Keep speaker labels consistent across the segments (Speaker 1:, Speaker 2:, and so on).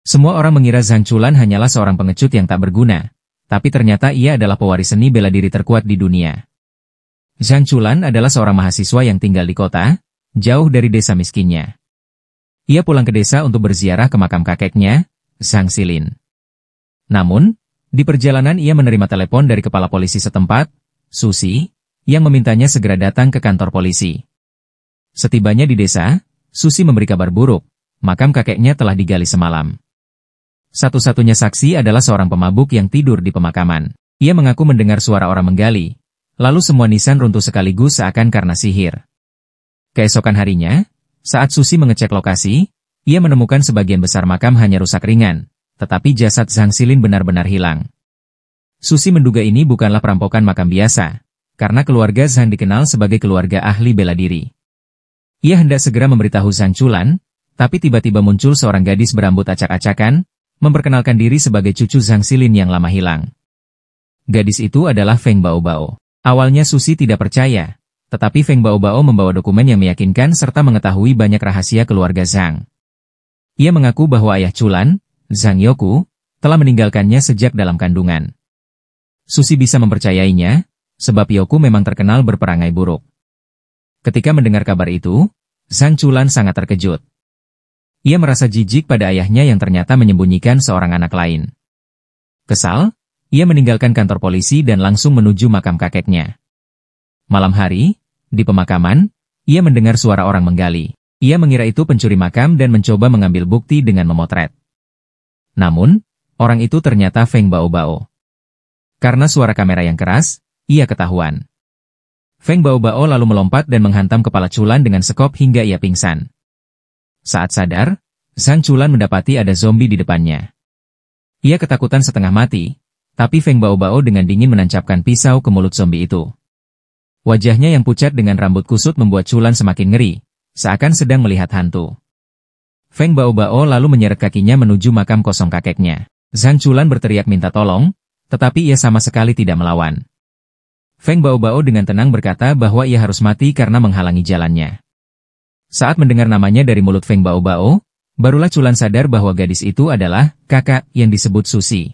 Speaker 1: Semua orang mengira Zhang Chulan hanyalah seorang pengecut yang tak berguna, tapi ternyata ia adalah pewaris seni bela diri terkuat di dunia. Zhang Chulan adalah seorang mahasiswa yang tinggal di kota, jauh dari desa miskinnya. Ia pulang ke desa untuk berziarah ke makam kakeknya, Zhang Xilin. Namun, di perjalanan ia menerima telepon dari kepala polisi setempat, Susi, yang memintanya segera datang ke kantor polisi. Setibanya di desa, Susi memberi kabar buruk, makam kakeknya telah digali semalam. Satu-satunya saksi adalah seorang pemabuk yang tidur di pemakaman. Ia mengaku mendengar suara orang menggali, lalu semua nisan runtuh sekaligus seakan karena sihir. Keesokan harinya, saat Susi mengecek lokasi, ia menemukan sebagian besar makam hanya rusak ringan, tetapi jasad Zhang Xilin benar-benar hilang. Susi menduga ini bukanlah perampokan makam biasa, karena keluarga Zhang dikenal sebagai keluarga ahli bela diri. Ia hendak segera memberitahu Zhang Chulan, tapi tiba-tiba muncul seorang gadis berambut acak-acakan, memperkenalkan diri sebagai cucu Zhang Xilin yang lama hilang. Gadis itu adalah Feng Baobao. Awalnya Susi tidak percaya, tetapi Feng Baobao membawa dokumen yang meyakinkan serta mengetahui banyak rahasia keluarga Zhang. Ia mengaku bahwa ayah Chulan, Zhang Yoku, telah meninggalkannya sejak dalam kandungan. Susi bisa mempercayainya, sebab Yoku memang terkenal berperangai buruk. Ketika mendengar kabar itu, Zhang Chulan sangat terkejut. Ia merasa jijik pada ayahnya yang ternyata menyembunyikan seorang anak lain. Kesal, ia meninggalkan kantor polisi dan langsung menuju makam kakeknya. Malam hari, di pemakaman, ia mendengar suara orang menggali. Ia mengira itu pencuri makam dan mencoba mengambil bukti dengan memotret. Namun, orang itu ternyata Feng Baobao. Karena suara kamera yang keras, ia ketahuan. Feng Baobao lalu melompat dan menghantam kepala Chulan dengan sekop hingga ia pingsan. Saat sadar, Zhang Chulan mendapati ada zombie di depannya. Ia ketakutan setengah mati, tapi Feng Baobao dengan dingin menancapkan pisau ke mulut zombie itu. Wajahnya yang pucat dengan rambut kusut membuat Chulan semakin ngeri, seakan sedang melihat hantu. Feng Baobao lalu menyeret kakinya menuju makam kosong kakeknya. Zhang Chulan berteriak minta tolong, tetapi ia sama sekali tidak melawan. Feng Baobao dengan tenang berkata bahwa ia harus mati karena menghalangi jalannya. Saat mendengar namanya dari mulut Feng Baobao, barulah Chulan sadar bahwa gadis itu adalah kakak yang disebut Susi.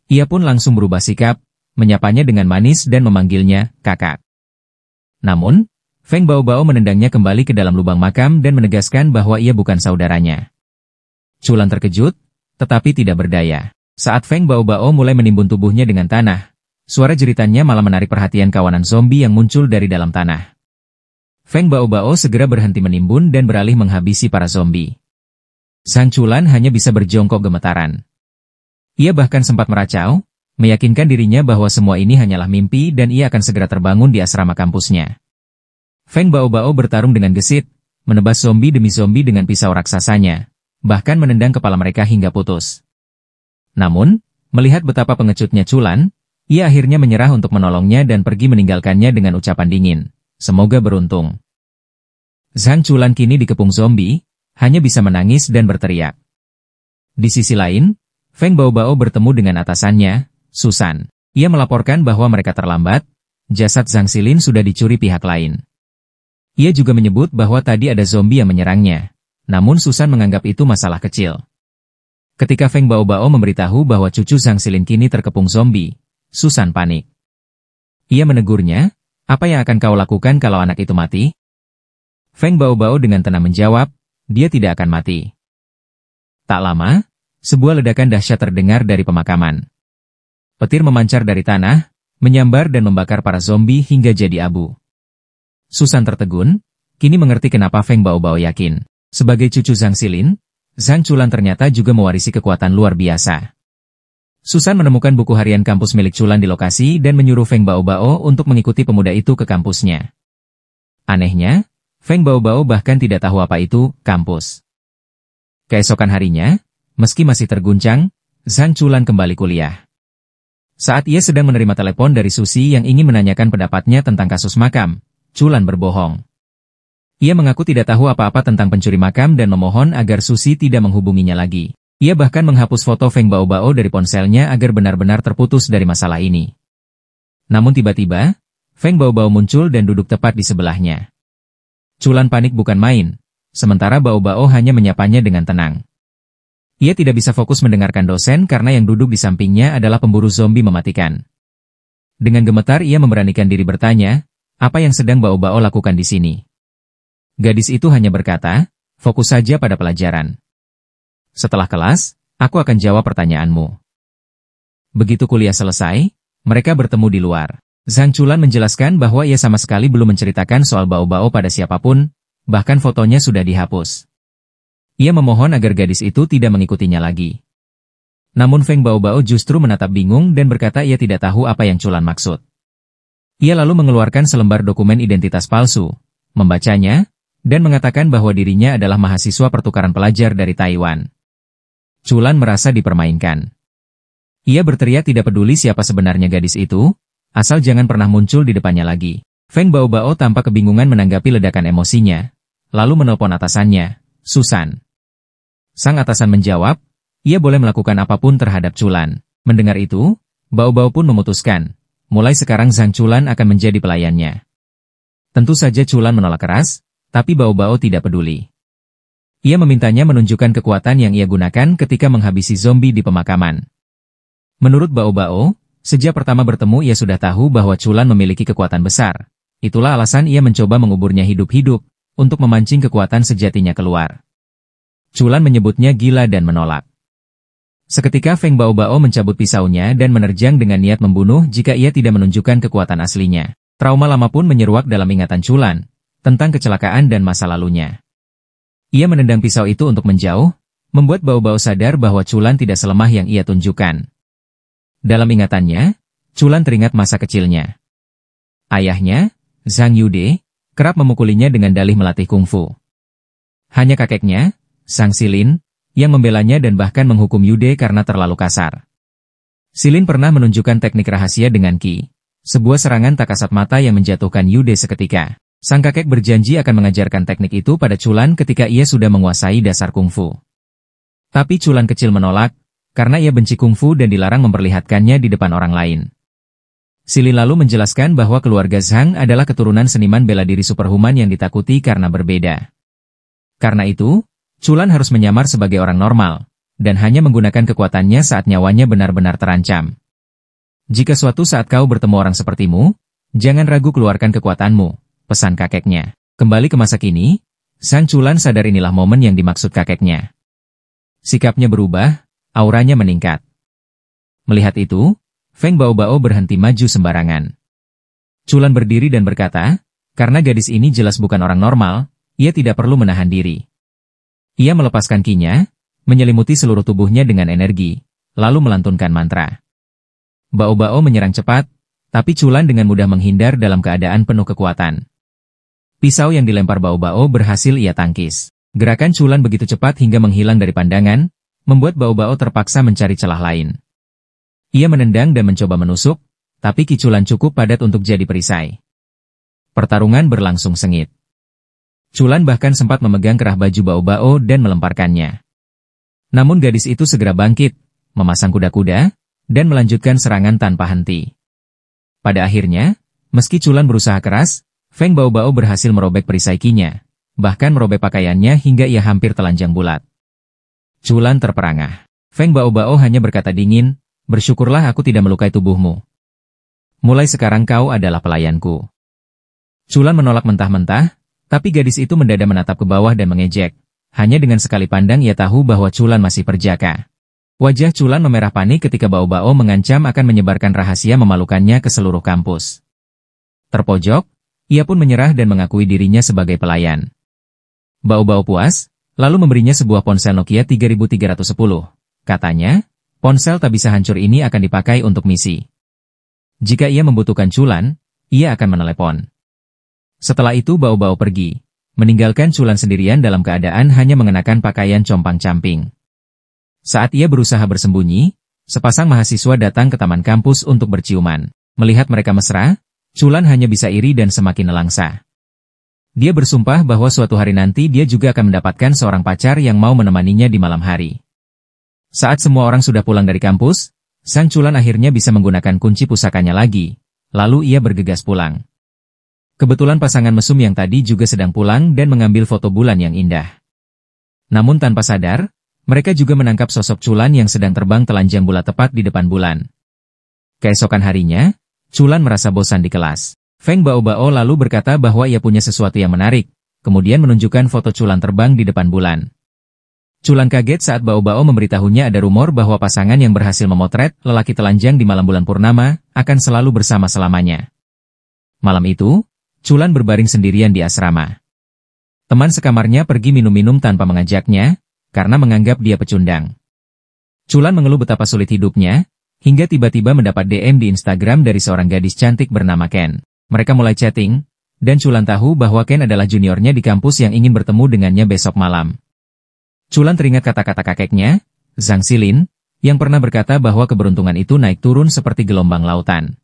Speaker 1: Ia pun langsung berubah sikap, menyapanya dengan manis dan memanggilnya kakak. Namun, Feng Baobao menendangnya kembali ke dalam lubang makam dan menegaskan bahwa ia bukan saudaranya. Chulan terkejut, tetapi tidak berdaya. Saat Feng Baobao mulai menimbun tubuhnya dengan tanah, suara jeritannya malah menarik perhatian kawanan zombie yang muncul dari dalam tanah. Feng Baobao segera berhenti menimbun dan beralih menghabisi para zombie. Zhang Chulan hanya bisa berjongkok gemetaran. Ia bahkan sempat meracau, meyakinkan dirinya bahwa semua ini hanyalah mimpi dan ia akan segera terbangun di asrama kampusnya. Feng Baobao bertarung dengan gesit, menebas zombie demi zombie dengan pisau raksasanya, bahkan menendang kepala mereka hingga putus. Namun, melihat betapa pengecutnya Chulan, ia akhirnya menyerah untuk menolongnya dan pergi meninggalkannya dengan ucapan dingin. Semoga beruntung. Zhang Chulan kini dikepung zombie, hanya bisa menangis dan berteriak. Di sisi lain, Feng Baobao bertemu dengan atasannya, Susan. Ia melaporkan bahwa mereka terlambat, jasad Zhang Xilin sudah dicuri pihak lain. Ia juga menyebut bahwa tadi ada zombie yang menyerangnya, namun Susan menganggap itu masalah kecil. Ketika Feng Baobao memberitahu bahwa cucu Zhang Xilin kini terkepung zombie, Susan panik. Ia menegurnya, apa yang akan kau lakukan kalau anak itu mati? Feng Baobao dengan tenang menjawab, dia tidak akan mati. Tak lama, sebuah ledakan dahsyat terdengar dari pemakaman. Petir memancar dari tanah, menyambar dan membakar para zombie hingga jadi abu. Susan tertegun, kini mengerti kenapa Feng Baobao yakin. Sebagai cucu Zhang Xilin, Zhang Chulan ternyata juga mewarisi kekuatan luar biasa. Susan menemukan buku harian kampus milik Chulan di lokasi dan menyuruh Feng Baobao untuk mengikuti pemuda itu ke kampusnya. Anehnya, Feng Baobao bahkan tidak tahu apa itu kampus. Keesokan harinya, meski masih terguncang, Zhang Chulan kembali kuliah. Saat ia sedang menerima telepon dari Susi yang ingin menanyakan pendapatnya tentang kasus makam, Chulan berbohong. Ia mengaku tidak tahu apa-apa tentang pencuri makam dan memohon agar Susi tidak menghubunginya lagi. Ia bahkan menghapus foto Feng Baobao dari ponselnya agar benar-benar terputus dari masalah ini. Namun tiba-tiba, Feng Baobao muncul dan duduk tepat di sebelahnya. Chulan panik bukan main, sementara Baobao hanya menyapanya dengan tenang. Ia tidak bisa fokus mendengarkan dosen karena yang duduk di sampingnya adalah pemburu zombie mematikan. Dengan gemetar ia memberanikan diri bertanya, apa yang sedang Bao Bao lakukan di sini? Gadis itu hanya berkata, fokus saja pada pelajaran. Setelah kelas, aku akan jawab pertanyaanmu. Begitu kuliah selesai, mereka bertemu di luar. Zhang Chulan menjelaskan bahwa ia sama sekali belum menceritakan soal Bao Bao pada siapapun, bahkan fotonya sudah dihapus. Ia memohon agar gadis itu tidak mengikutinya lagi. Namun Feng Bao Bao justru menatap bingung dan berkata ia tidak tahu apa yang Chulan maksud. Ia lalu mengeluarkan selembar dokumen identitas palsu, membacanya, dan mengatakan bahwa dirinya adalah mahasiswa pertukaran pelajar dari Taiwan. Chulan merasa dipermainkan. Ia berteriak tidak peduli siapa sebenarnya gadis itu, asal jangan pernah muncul di depannya lagi. Feng Bao Bao tampak kebingungan menanggapi ledakan emosinya, lalu menelpon atasannya, Susan. Sang atasan menjawab, ia boleh melakukan apapun terhadap Chulan. Mendengar itu, Bao Bao pun memutuskan, mulai sekarang Zhang Chulan akan menjadi pelayannya. Tentu saja Chulan menolak keras, tapi Bao Bao tidak peduli. Ia memintanya menunjukkan kekuatan yang ia gunakan ketika menghabisi zombie di pemakaman. Menurut Bao Bao, sejak pertama bertemu ia sudah tahu bahwa Chulan memiliki kekuatan besar. Itulah alasan ia mencoba menguburnya hidup-hidup, untuk memancing kekuatan sejatinya keluar. Chulan menyebutnya gila dan menolak. Seketika Feng Bao Bao mencabut pisaunya dan menerjang dengan niat membunuh jika ia tidak menunjukkan kekuatan aslinya. Trauma lama pun menyeruak dalam ingatan Chulan, tentang kecelakaan dan masa lalunya. Ia menendang pisau itu untuk menjauh, membuat Bao Bao sadar bahwa Chulan tidak selemah yang ia tunjukkan. Dalam ingatannya, Chulan teringat masa kecilnya. Ayahnya, Zhang Yude, kerap memukulinya dengan dalih melatih kungfu. Hanya kakeknya, Sang Silin, yang membelanya dan bahkan menghukum Yude karena terlalu kasar. Silin pernah menunjukkan teknik rahasia dengan Ki, sebuah serangan tak kasat mata yang menjatuhkan Yude seketika. Sang kakek berjanji akan mengajarkan teknik itu pada Chulan ketika ia sudah menguasai dasar kungfu. Tapi Chulan kecil menolak, karena ia benci kungfu dan dilarang memperlihatkannya di depan orang lain. Silin lalu menjelaskan bahwa keluarga Zhang adalah keturunan seniman bela diri superhuman yang ditakuti karena berbeda. Karena itu, Chulan harus menyamar sebagai orang normal, dan hanya menggunakan kekuatannya saat nyawanya benar-benar terancam. Jika suatu saat kau bertemu orang sepertimu, jangan ragu keluarkan kekuatanmu, pesan kakeknya. Kembali ke masa kini, Sang Chulan sadar inilah momen yang dimaksud kakeknya. Sikapnya berubah, auranya meningkat. Melihat itu, Feng Bao Bao berhenti maju sembarangan. Chulan berdiri dan berkata, karena gadis ini jelas bukan orang normal, ia tidak perlu menahan diri. Ia melepaskan kinya, menyelimuti seluruh tubuhnya dengan energi, lalu melantunkan mantra. Bao Bao menyerang cepat, tapi Chulan dengan mudah menghindar dalam keadaan penuh kekuatan. Pisau yang dilempar Bao Bao berhasil ia tangkis. Gerakan Chulan begitu cepat hingga menghilang dari pandangan, membuat Bao Bao terpaksa mencari celah lain. Ia menendang dan mencoba menusuk, tapi Ki Chulan cukup padat untuk jadi perisai. Pertarungan berlangsung sengit. Chulan bahkan sempat memegang kerah baju Bao Bao dan melemparkannya. Namun gadis itu segera bangkit, memasang kuda-kuda, dan melanjutkan serangan tanpa henti. Pada akhirnya, meski Chulan berusaha keras, Feng Bao Bao berhasil merobek perisai kinya, bahkan merobek pakaiannya hingga ia hampir telanjang bulat. Chulan terperangah. Feng Bao Bao hanya berkata dingin, bersyukurlah aku tidak melukai tubuhmu. Mulai sekarang kau adalah pelayanku. Chulan menolak mentah-mentah, tapi gadis itu mendadak menatap ke bawah dan mengejek. Hanya dengan sekali pandang ia tahu bahwa Chulan masih perjaka. Wajah Chulan memerah panik ketika Bao Bao mengancam akan menyebarkan rahasia memalukannya ke seluruh kampus. Terpojok, ia pun menyerah dan mengakui dirinya sebagai pelayan. Bao Bao puas, lalu memberinya sebuah ponsel Nokia 3310. Katanya, ponsel tak bisa hancur ini akan dipakai untuk misi. Jika ia membutuhkan Chulan, ia akan menelepon. Setelah itu Bao Bao pergi, meninggalkan Chulan sendirian dalam keadaan hanya mengenakan pakaian compang-camping. Saat ia berusaha bersembunyi, sepasang mahasiswa datang ke taman kampus untuk berciuman. Melihat mereka mesra, Chulan hanya bisa iri dan semakin nelangsa. Dia bersumpah bahwa suatu hari nanti dia juga akan mendapatkan seorang pacar yang mau menemaninya di malam hari. Saat semua orang sudah pulang dari kampus, Sang Chulan akhirnya bisa menggunakan kunci pusakanya lagi, lalu ia bergegas pulang. Kebetulan pasangan mesum yang tadi juga sedang pulang dan mengambil foto bulan yang indah. Namun tanpa sadar, Mereka juga menangkap sosok Chulan yang sedang terbang telanjang bulat tepat di depan bulan. Keesokan harinya, Chulan merasa bosan di kelas. Feng Baobao lalu berkata bahwa ia punya sesuatu yang menarik, kemudian menunjukkan foto Chulan terbang di depan bulan. Chulan kaget saat Baobao memberitahunya ada rumor bahwa pasangan yang berhasil memotret lelaki telanjang di malam bulan purnama akan selalu bersama selamanya. Malam itu, Chulan berbaring sendirian di asrama. Teman sekamarnya pergi minum-minum tanpa mengajaknya, karena menganggap dia pecundang. Chulan mengeluh betapa sulit hidupnya, hingga tiba-tiba mendapat DM di Instagram dari seorang gadis cantik bernama Ken. Mereka mulai chatting, dan Chulan tahu bahwa Ken adalah juniornya di kampus yang ingin bertemu dengannya besok malam. Chulan teringat kata-kata kakeknya, Zhang Xilin, yang pernah berkata bahwa keberuntungan itu naik turun seperti gelombang lautan.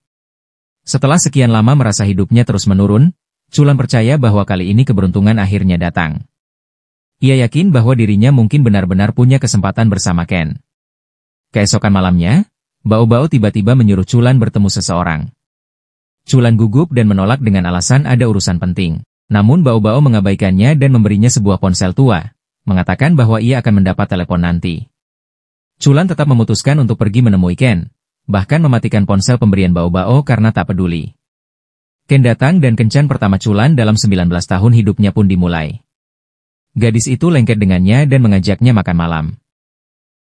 Speaker 1: Setelah sekian lama merasa hidupnya terus menurun, Chulan percaya bahwa kali ini keberuntungan akhirnya datang. Ia yakin bahwa dirinya mungkin benar-benar punya kesempatan bersama Ken. Keesokan malamnya, Baobao tiba-tiba menyuruh Chulan bertemu seseorang. Chulan gugup dan menolak dengan alasan ada urusan penting. Namun Baobao mengabaikannya dan memberinya sebuah ponsel tua, mengatakan bahwa ia akan mendapat telepon nanti. Chulan tetap memutuskan untuk pergi menemui Ken, bahkan mematikan ponsel pemberian Baobao karena tak peduli. Ken datang dan kencan pertama Chulan dalam 19 tahun hidupnya pun dimulai. Gadis itu lengket dengannya dan mengajaknya makan malam.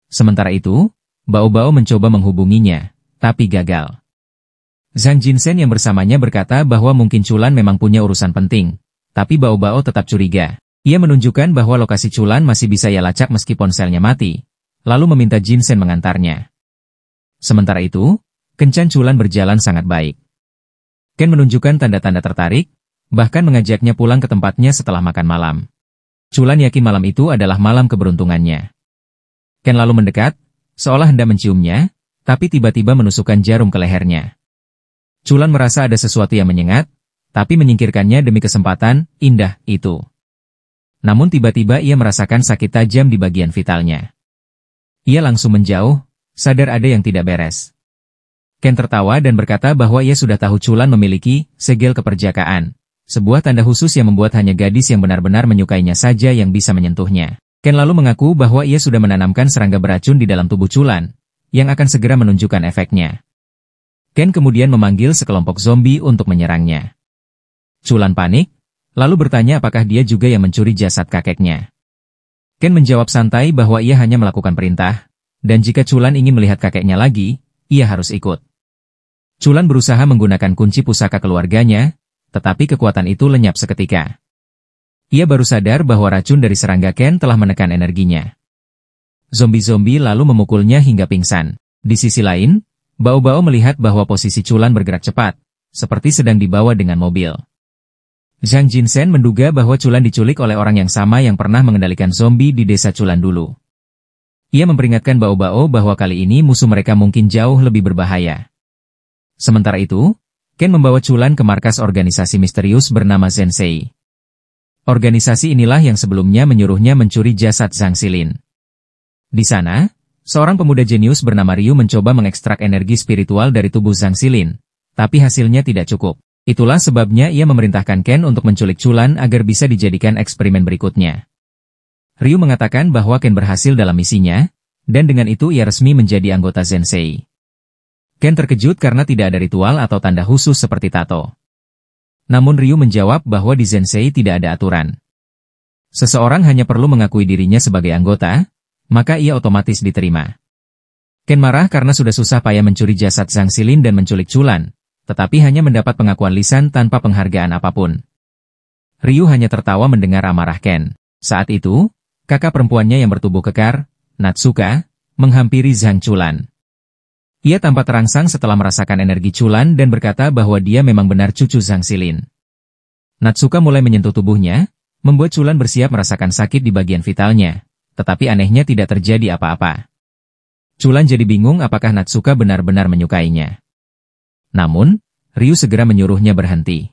Speaker 1: Sementara itu, Baobao mencoba menghubunginya, tapi gagal. Zhang Jinsen yang bersamanya berkata bahwa mungkin Chulan memang punya urusan penting, tapi Baobao tetap curiga. Ia menunjukkan bahwa lokasi Chulan masih bisa ia lacak meski ponselnya mati, lalu meminta Jinsen mengantarnya. Sementara itu, kencan Chulan berjalan sangat baik. Ken menunjukkan tanda-tanda tertarik, bahkan mengajaknya pulang ke tempatnya setelah makan malam. Chulan yakin malam itu adalah malam keberuntungannya. Ken lalu mendekat, seolah hendak menciumnya, tapi tiba-tiba menusukkan jarum ke lehernya. Chulan merasa ada sesuatu yang menyengat, tapi menyingkirkannya demi kesempatan indah itu. Namun tiba-tiba ia merasakan sakit tajam di bagian vitalnya. Ia langsung menjauh, sadar ada yang tidak beres. Ken tertawa dan berkata bahwa ia sudah tahu Chulan memiliki segel keperjakaan, sebuah tanda khusus yang membuat hanya gadis yang benar-benar menyukainya saja yang bisa menyentuhnya. Ken lalu mengaku bahwa ia sudah menanamkan serangga beracun di dalam tubuh Chulan, yang akan segera menunjukkan efeknya. Ken kemudian memanggil sekelompok zombie untuk menyerangnya. Chulan panik, lalu bertanya apakah dia juga yang mencuri jasad kakeknya. Ken menjawab santai bahwa ia hanya melakukan perintah, dan jika Chulan ingin melihat kakeknya lagi, ia harus ikut. Chulan berusaha menggunakan kunci pusaka keluarganya, tetapi kekuatan itu lenyap seketika. Ia baru sadar bahwa racun dari serangga Ken telah menekan energinya. Zombie-zombie lalu memukulnya hingga pingsan. Di sisi lain, Baobao melihat bahwa posisi Chulan bergerak cepat, seperti sedang dibawa dengan mobil. Zhang Jinsen menduga bahwa Chulan diculik oleh orang yang sama yang pernah mengendalikan zombie di desa Chulan dulu. Ia memperingatkan Baobao bahwa kali ini musuh mereka mungkin jauh lebih berbahaya. Sementara itu, Ken membawa Chulan ke markas organisasi misterius bernama Zensei. Organisasi inilah yang sebelumnya menyuruhnya mencuri jasad Zhang Xilin. Di sana, seorang pemuda jenius bernama Ryu mencoba mengekstrak energi spiritual dari tubuh Zhang Xilin, tapi hasilnya tidak cukup. Itulah sebabnya ia memerintahkan Ken untuk menculik Chulan agar bisa dijadikan eksperimen berikutnya. Ryu mengatakan bahwa Ken berhasil dalam misinya, dan dengan itu ia resmi menjadi anggota Zensei. Ken terkejut karena tidak ada ritual atau tanda khusus seperti tato. Namun Ryu menjawab bahwa di Zensei tidak ada aturan. Seseorang hanya perlu mengakui dirinya sebagai anggota, maka ia otomatis diterima. Ken marah karena sudah susah payah mencuri jasad Zhang Xilin dan menculik Chulan, tetapi hanya mendapat pengakuan lisan tanpa penghargaan apapun. Ryu hanya tertawa mendengar amarah Ken. Saat itu, kakak perempuannya yang bertubuh kekar, Natsuka, menghampiri Zhang Chulan. Ia tampak terangsang setelah merasakan energi Chulan dan berkata bahwa dia memang benar cucu Zhang Xilin. Natsuka mulai menyentuh tubuhnya, membuat Chulan bersiap merasakan sakit di bagian vitalnya, tetapi anehnya tidak terjadi apa-apa. Chulan jadi bingung apakah Natsuka benar-benar menyukainya. Namun, Ryu segera menyuruhnya berhenti.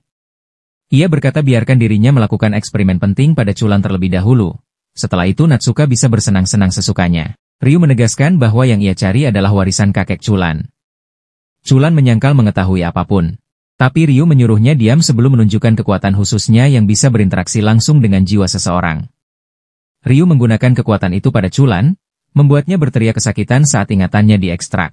Speaker 1: Ia berkata biarkan dirinya melakukan eksperimen penting pada Chulan terlebih dahulu. Setelah itu Natsuka bisa bersenang-senang sesukanya. Ryu menegaskan bahwa yang ia cari adalah warisan kakek Chulan. Chulan menyangkal mengetahui apapun. Tapi Ryu menyuruhnya diam sebelum menunjukkan kekuatan khususnya yang bisa berinteraksi langsung dengan jiwa seseorang. Ryu menggunakan kekuatan itu pada Chulan, membuatnya berteriak kesakitan saat ingatannya diekstrak.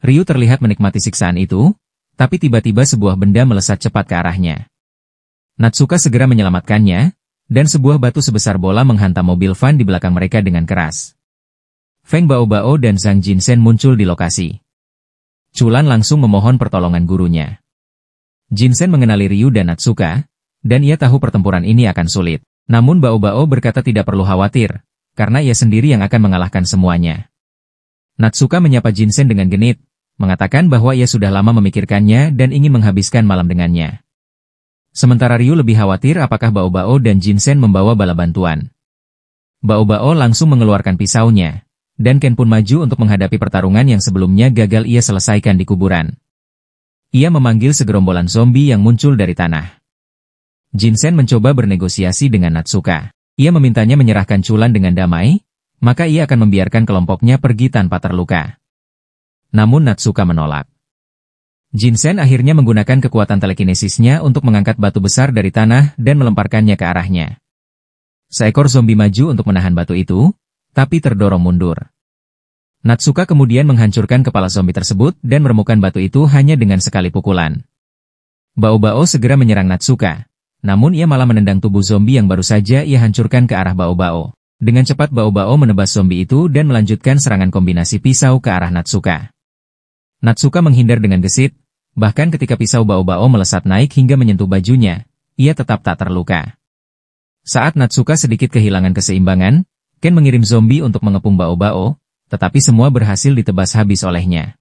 Speaker 1: Ryu terlihat menikmati siksaan itu, tapi tiba-tiba sebuah benda melesat cepat ke arahnya. Natsuka segera menyelamatkannya, dan sebuah batu sebesar bola menghantam mobil van di belakang mereka dengan keras. Feng Baobao dan Zhang Jinsen muncul di lokasi. Chulan langsung memohon pertolongan gurunya. Jinsen mengenali Ryu dan Natsuka, dan ia tahu pertempuran ini akan sulit. Namun Baobao berkata tidak perlu khawatir, karena ia sendiri yang akan mengalahkan semuanya. Natsuka menyapa Jinsen dengan genit, mengatakan bahwa ia sudah lama memikirkannya dan ingin menghabiskan malam dengannya. Sementara Ryu lebih khawatir apakah Baobao dan Jinsen membawa bala bantuan. Baobao langsung mengeluarkan pisaunya, dan Ken pun maju untuk menghadapi pertarungan yang sebelumnya gagal ia selesaikan di kuburan. Ia memanggil segerombolan zombie yang muncul dari tanah. Jinsen mencoba bernegosiasi dengan Natsuka. Ia memintanya menyerahkan Chulan dengan damai, maka ia akan membiarkan kelompoknya pergi tanpa terluka. Namun Natsuka menolak. Jinsen akhirnya menggunakan kekuatan telekinesisnya untuk mengangkat batu besar dari tanah dan melemparkannya ke arahnya. Seekor zombie maju untuk menahan batu itu, tapi terdorong mundur. Natsuka kemudian menghancurkan kepala zombie tersebut dan meremukkan batu itu hanya dengan sekali pukulan. Baobao segera menyerang Natsuka, namun ia malah menendang tubuh zombie yang baru saja ia hancurkan ke arah Baobao. Dengan cepat Baobao menebas zombie itu dan melanjutkan serangan kombinasi pisau ke arah Natsuka. Natsuka menghindar dengan gesit, bahkan ketika pisau Baobao melesat naik hingga menyentuh bajunya, ia tetap tak terluka. Saat Natsuka sedikit kehilangan keseimbangan, Ken mengirim zombie untuk mengepung Baobao, tetapi semua berhasil ditebas habis olehnya.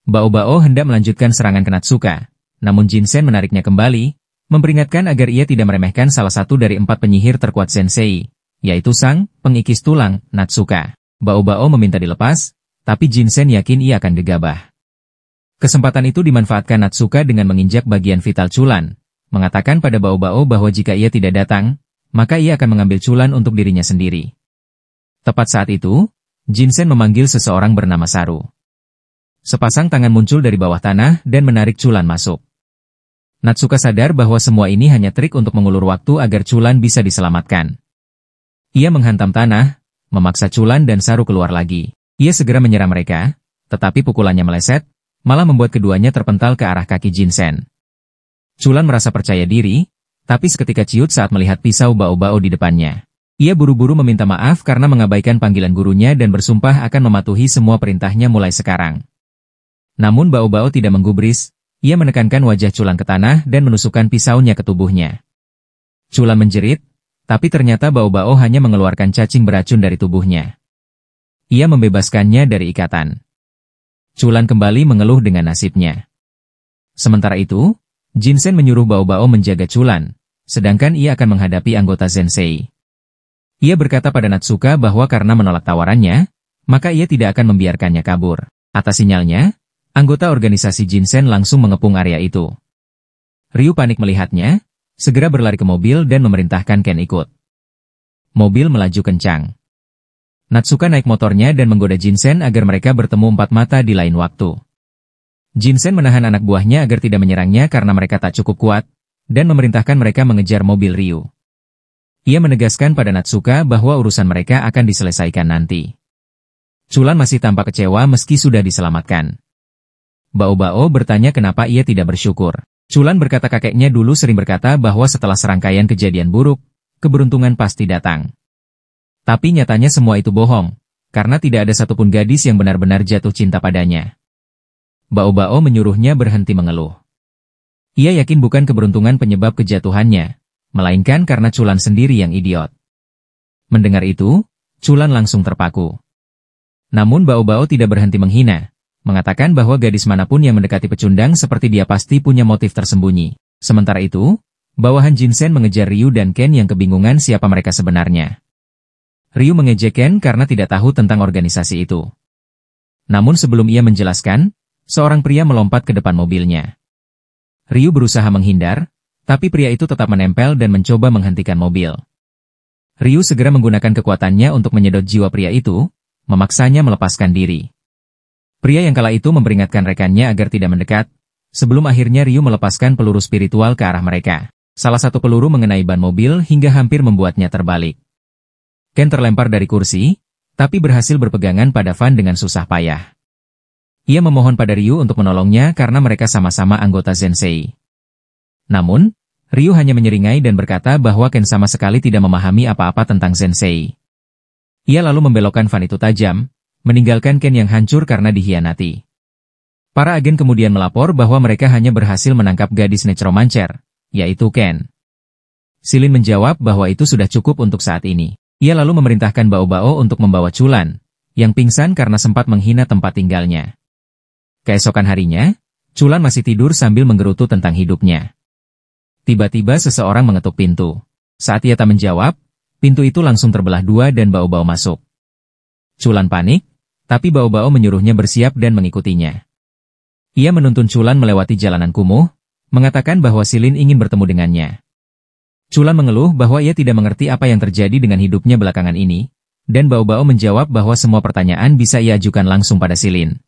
Speaker 1: Baobao hendak melanjutkan serangan ke Natsuka, namun Jinsen menariknya kembali, memperingatkan agar ia tidak meremehkan salah satu dari 4 penyihir terkuat Sensei, yaitu sang pengikis tulang, Natsuka. Baobao meminta dilepas, tapi Jinsen yakin ia akan gegabah. Kesempatan itu dimanfaatkan Natsuka dengan menginjak bagian vital Chulan, mengatakan pada Baobao bahwa jika ia tidak datang, maka ia akan mengambil Chulan untuk dirinya sendiri. Tepat saat itu, Jinsen memanggil seseorang bernama Saru. Sepasang tangan muncul dari bawah tanah dan menarik Chulan masuk. Natsuka sadar bahwa semua ini hanya trik untuk mengulur waktu agar Chulan bisa diselamatkan. Ia menghantam tanah, memaksa Chulan dan Saru keluar lagi. Ia segera menyerang mereka, tetapi pukulannya meleset, malah membuat keduanya terpental ke arah kaki Jinsen. Chulan merasa percaya diri, tapi seketika ciut saat melihat pisau Baobao di depannya. Ia buru-buru meminta maaf karena mengabaikan panggilan gurunya dan bersumpah akan mematuhi semua perintahnya mulai sekarang. Namun Baobao tidak menggubris, ia menekankan wajah Chulan ke tanah dan menusukkan pisaunya ke tubuhnya. Chulan menjerit, tapi ternyata Baobao hanya mengeluarkan cacing beracun dari tubuhnya. Ia membebaskannya dari ikatan. Chulan kembali mengeluh dengan nasibnya. Sementara itu, Jinsen menyuruh Baobao menjaga Chulan, sedangkan ia akan menghadapi anggota Sensei. Ia berkata pada Natsuka bahwa karena menolak tawarannya, maka ia tidak akan membiarkannya kabur. Atas sinyalnya, anggota organisasi Jinsen langsung mengepung area itu. Ryu panik melihatnya, segera berlari ke mobil dan memerintahkan Ken ikut. Mobil melaju kencang. Natsuka naik motornya dan menggoda Jinsen agar mereka bertemu 4 mata di lain waktu. Jinsen menahan anak buahnya agar tidak menyerangnya karena mereka tak cukup kuat, dan memerintahkan mereka mengejar mobil Ryu. Ia menegaskan pada Natsuka bahwa urusan mereka akan diselesaikan nanti. Chulan masih tampak kecewa meski sudah diselamatkan. Baobao bertanya kenapa ia tidak bersyukur. Chulan berkata kakeknya dulu sering berkata bahwa setelah serangkaian kejadian buruk, keberuntungan pasti datang. Tapi nyatanya semua itu bohong, karena tidak ada satupun gadis yang benar-benar jatuh cinta padanya. Baobao menyuruhnya berhenti mengeluh. Ia yakin bukan keberuntungan penyebab kejatuhannya, melainkan karena Chulan sendiri yang idiot. Mendengar itu, Chulan langsung terpaku. Namun Baobao tidak berhenti menghina, mengatakan bahwa gadis manapun yang mendekati pecundang seperti dia pasti punya motif tersembunyi. Sementara itu, bawahan Jinsen mengejar Ryu dan Ken yang kebingungan siapa mereka sebenarnya. Ryu mengejek Ken karena tidak tahu tentang organisasi itu. Namun sebelum ia menjelaskan, seorang pria melompat ke depan mobilnya. Ryu berusaha menghindar, tapi pria itu tetap menempel dan mencoba menghentikan mobil. Ryu segera menggunakan kekuatannya untuk menyedot jiwa pria itu, memaksanya melepaskan diri. Pria yang kala itu memperingatkan rekannya agar tidak mendekat, sebelum akhirnya Ryu melepaskan peluru spiritual ke arah mereka. Salah satu peluru mengenai ban mobil hingga hampir membuatnya terbalik. Ken terlempar dari kursi, tapi berhasil berpegangan pada Fan dengan susah payah. Ia memohon pada Ryu untuk menolongnya karena mereka sama-sama anggota Zensei. Namun, Ryu hanya menyeringai dan berkata bahwa Ken sama sekali tidak memahami apa-apa tentang Zensei. Ia lalu membelokkan Fan itu tajam, meninggalkan Ken yang hancur karena dikhianati. Para agen kemudian melapor bahwa mereka hanya berhasil menangkap gadis necromancer, yaitu Ken. Silin menjawab bahwa itu sudah cukup untuk saat ini. Ia lalu memerintahkan Bao Bao untuk membawa Chulan, yang pingsan karena sempat menghina tempat tinggalnya. Keesokan harinya, Chulan masih tidur sambil menggerutu tentang hidupnya. Tiba-tiba seseorang mengetuk pintu. Saat ia tak menjawab, pintu itu langsung terbelah dua dan Bao Bao masuk. Chulan panik, tapi Bao Bao menyuruhnya bersiap dan mengikutinya. Ia menuntun Chulan melewati jalanan kumuh, mengatakan bahwa Silin ingin bertemu dengannya. Chulan mengeluh bahwa ia tidak mengerti apa yang terjadi dengan hidupnya belakangan ini, dan Bao Bao menjawab bahwa semua pertanyaan bisa ia ajukan langsung pada Silin.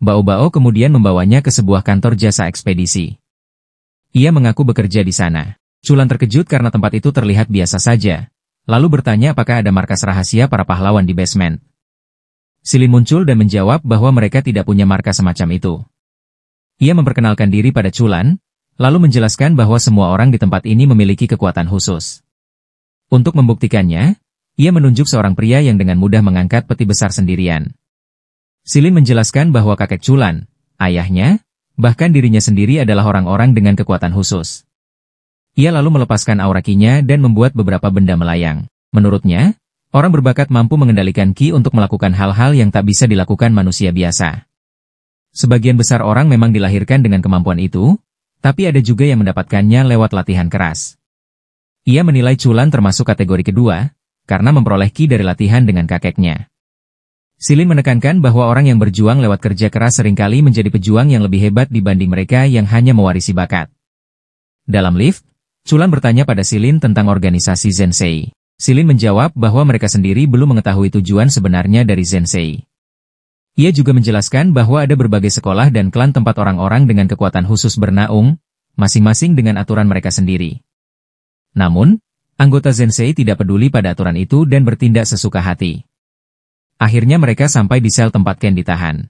Speaker 1: Bao Bao kemudian membawanya ke sebuah kantor jasa ekspedisi. Ia mengaku bekerja di sana. Chulan terkejut karena tempat itu terlihat biasa saja, lalu bertanya apakah ada markas rahasia para pahlawan di basement. Silin muncul dan menjawab bahwa mereka tidak punya markas semacam itu. Ia memperkenalkan diri pada Chulan, lalu menjelaskan bahwa semua orang di tempat ini memiliki kekuatan khusus. Untuk membuktikannya, ia menunjuk seorang pria yang dengan mudah mengangkat peti besar sendirian. Silin menjelaskan bahwa kakek Chulan, ayahnya, bahkan dirinya sendiri adalah orang-orang dengan kekuatan khusus. Ia lalu melepaskan aura ki-nya dan membuat beberapa benda melayang. Menurutnya, orang berbakat mampu mengendalikan ki untuk melakukan hal-hal yang tak bisa dilakukan manusia biasa. Sebagian besar orang memang dilahirkan dengan kemampuan itu, tapi ada juga yang mendapatkannya lewat latihan keras. Ia menilai Chulan termasuk kategori kedua, karena memperoleh ki dari latihan dengan kakeknya. Silin menekankan bahwa orang yang berjuang lewat kerja keras seringkali menjadi pejuang yang lebih hebat dibanding mereka yang hanya mewarisi bakat. Dalam lift, Chulan bertanya pada Silin tentang organisasi Zensei. Silin menjawab bahwa mereka sendiri belum mengetahui tujuan sebenarnya dari Zensei. Ia juga menjelaskan bahwa ada berbagai sekolah dan klan tempat orang-orang dengan kekuatan khusus bernaung, masing-masing dengan aturan mereka sendiri. Namun, anggota Zensei tidak peduli pada aturan itu dan bertindak sesuka hati. Akhirnya mereka sampai di sel tempat Ken ditahan.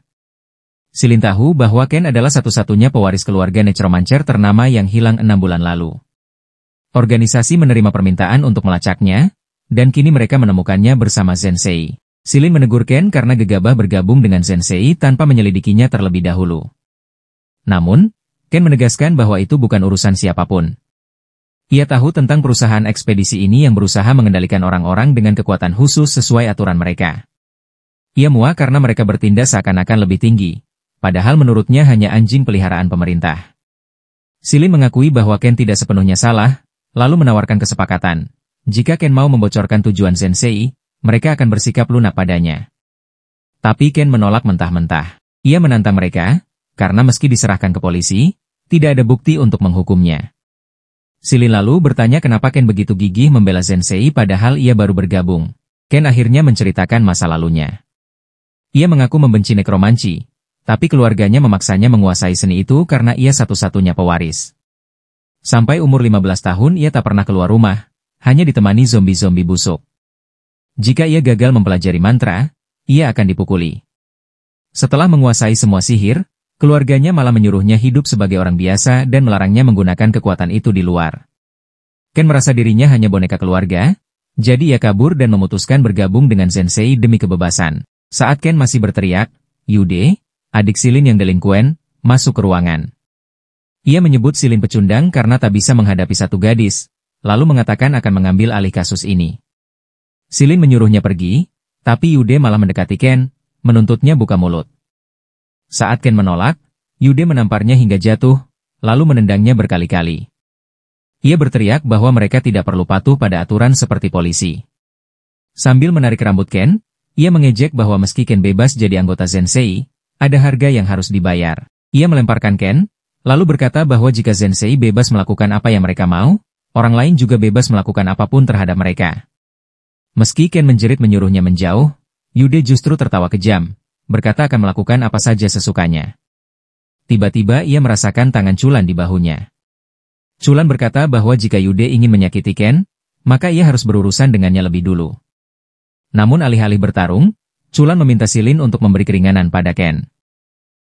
Speaker 1: Silin tahu bahwa Ken adalah satu-satunya pewaris keluarga necromancer ternama yang hilang 6 bulan lalu. Organisasi menerima permintaan untuk melacaknya, dan kini mereka menemukannya bersama Zensei. Silin menegur Ken karena gegabah bergabung dengan Zensei tanpa menyelidikinya terlebih dahulu. Namun, Ken menegaskan bahwa itu bukan urusan siapapun. Ia tahu tentang perusahaan ekspedisi ini yang berusaha mengendalikan orang-orang dengan kekuatan khusus sesuai aturan mereka. Ia muak karena mereka bertindak seakan-akan lebih tinggi, padahal menurutnya hanya anjing peliharaan pemerintah. Silin mengakui bahwa Ken tidak sepenuhnya salah, lalu menawarkan kesepakatan. Jika Ken mau membocorkan tujuan Zensei, mereka akan bersikap lunak padanya. Tapi Ken menolak mentah-mentah. Ia menantang mereka, karena meski diserahkan ke polisi, tidak ada bukti untuk menghukumnya. Silin lalu bertanya kenapa Ken begitu gigih membela Zensei padahal ia baru bergabung. Ken akhirnya menceritakan masa lalunya. Ia mengaku membenci nekromanci, tapi keluarganya memaksanya menguasai seni itu karena ia satu-satunya pewaris. Sampai umur 15 tahun ia tak pernah keluar rumah, hanya ditemani zombie-zombie busuk. Jika ia gagal mempelajari mantra, ia akan dipukuli. Setelah menguasai semua sihir, keluarganya malah menyuruhnya hidup sebagai orang biasa dan melarangnya menggunakan kekuatan itu di luar. Ken merasa dirinya hanya boneka keluarga, jadi ia kabur dan memutuskan bergabung dengan Zensei demi kebebasan. Saat Ken masih berteriak, Yude, adik Silin yang delinquen, masuk ke ruangan. Ia menyebut Silin pecundang karena tak bisa menghadapi satu gadis, lalu mengatakan akan mengambil alih kasus ini. Silin menyuruhnya pergi, tapi Yude malah mendekati Ken, menuntutnya buka mulut. Saat Ken menolak, Yude menamparnya hingga jatuh, lalu menendangnya berkali-kali. Ia berteriak bahwa mereka tidak perlu patuh pada aturan seperti polisi. Sambil menarik rambut Ken, ia mengejek bahwa meski Ken bebas jadi anggota Zensei, ada harga yang harus dibayar. Ia melemparkan Ken, lalu berkata bahwa jika Zensei bebas melakukan apa yang mereka mau, orang lain juga bebas melakukan apapun terhadap mereka. Meski Ken menjerit menyuruhnya menjauh, Yude justru tertawa kejam, berkata akan melakukan apa saja sesukanya. Tiba-tiba ia merasakan tangan Chulan di bahunya. Chulan berkata bahwa jika Yude ingin menyakiti Ken, maka ia harus berurusan dengannya lebih dulu. Namun alih-alih bertarung, Chulan meminta Silin untuk memberi keringanan pada Ken.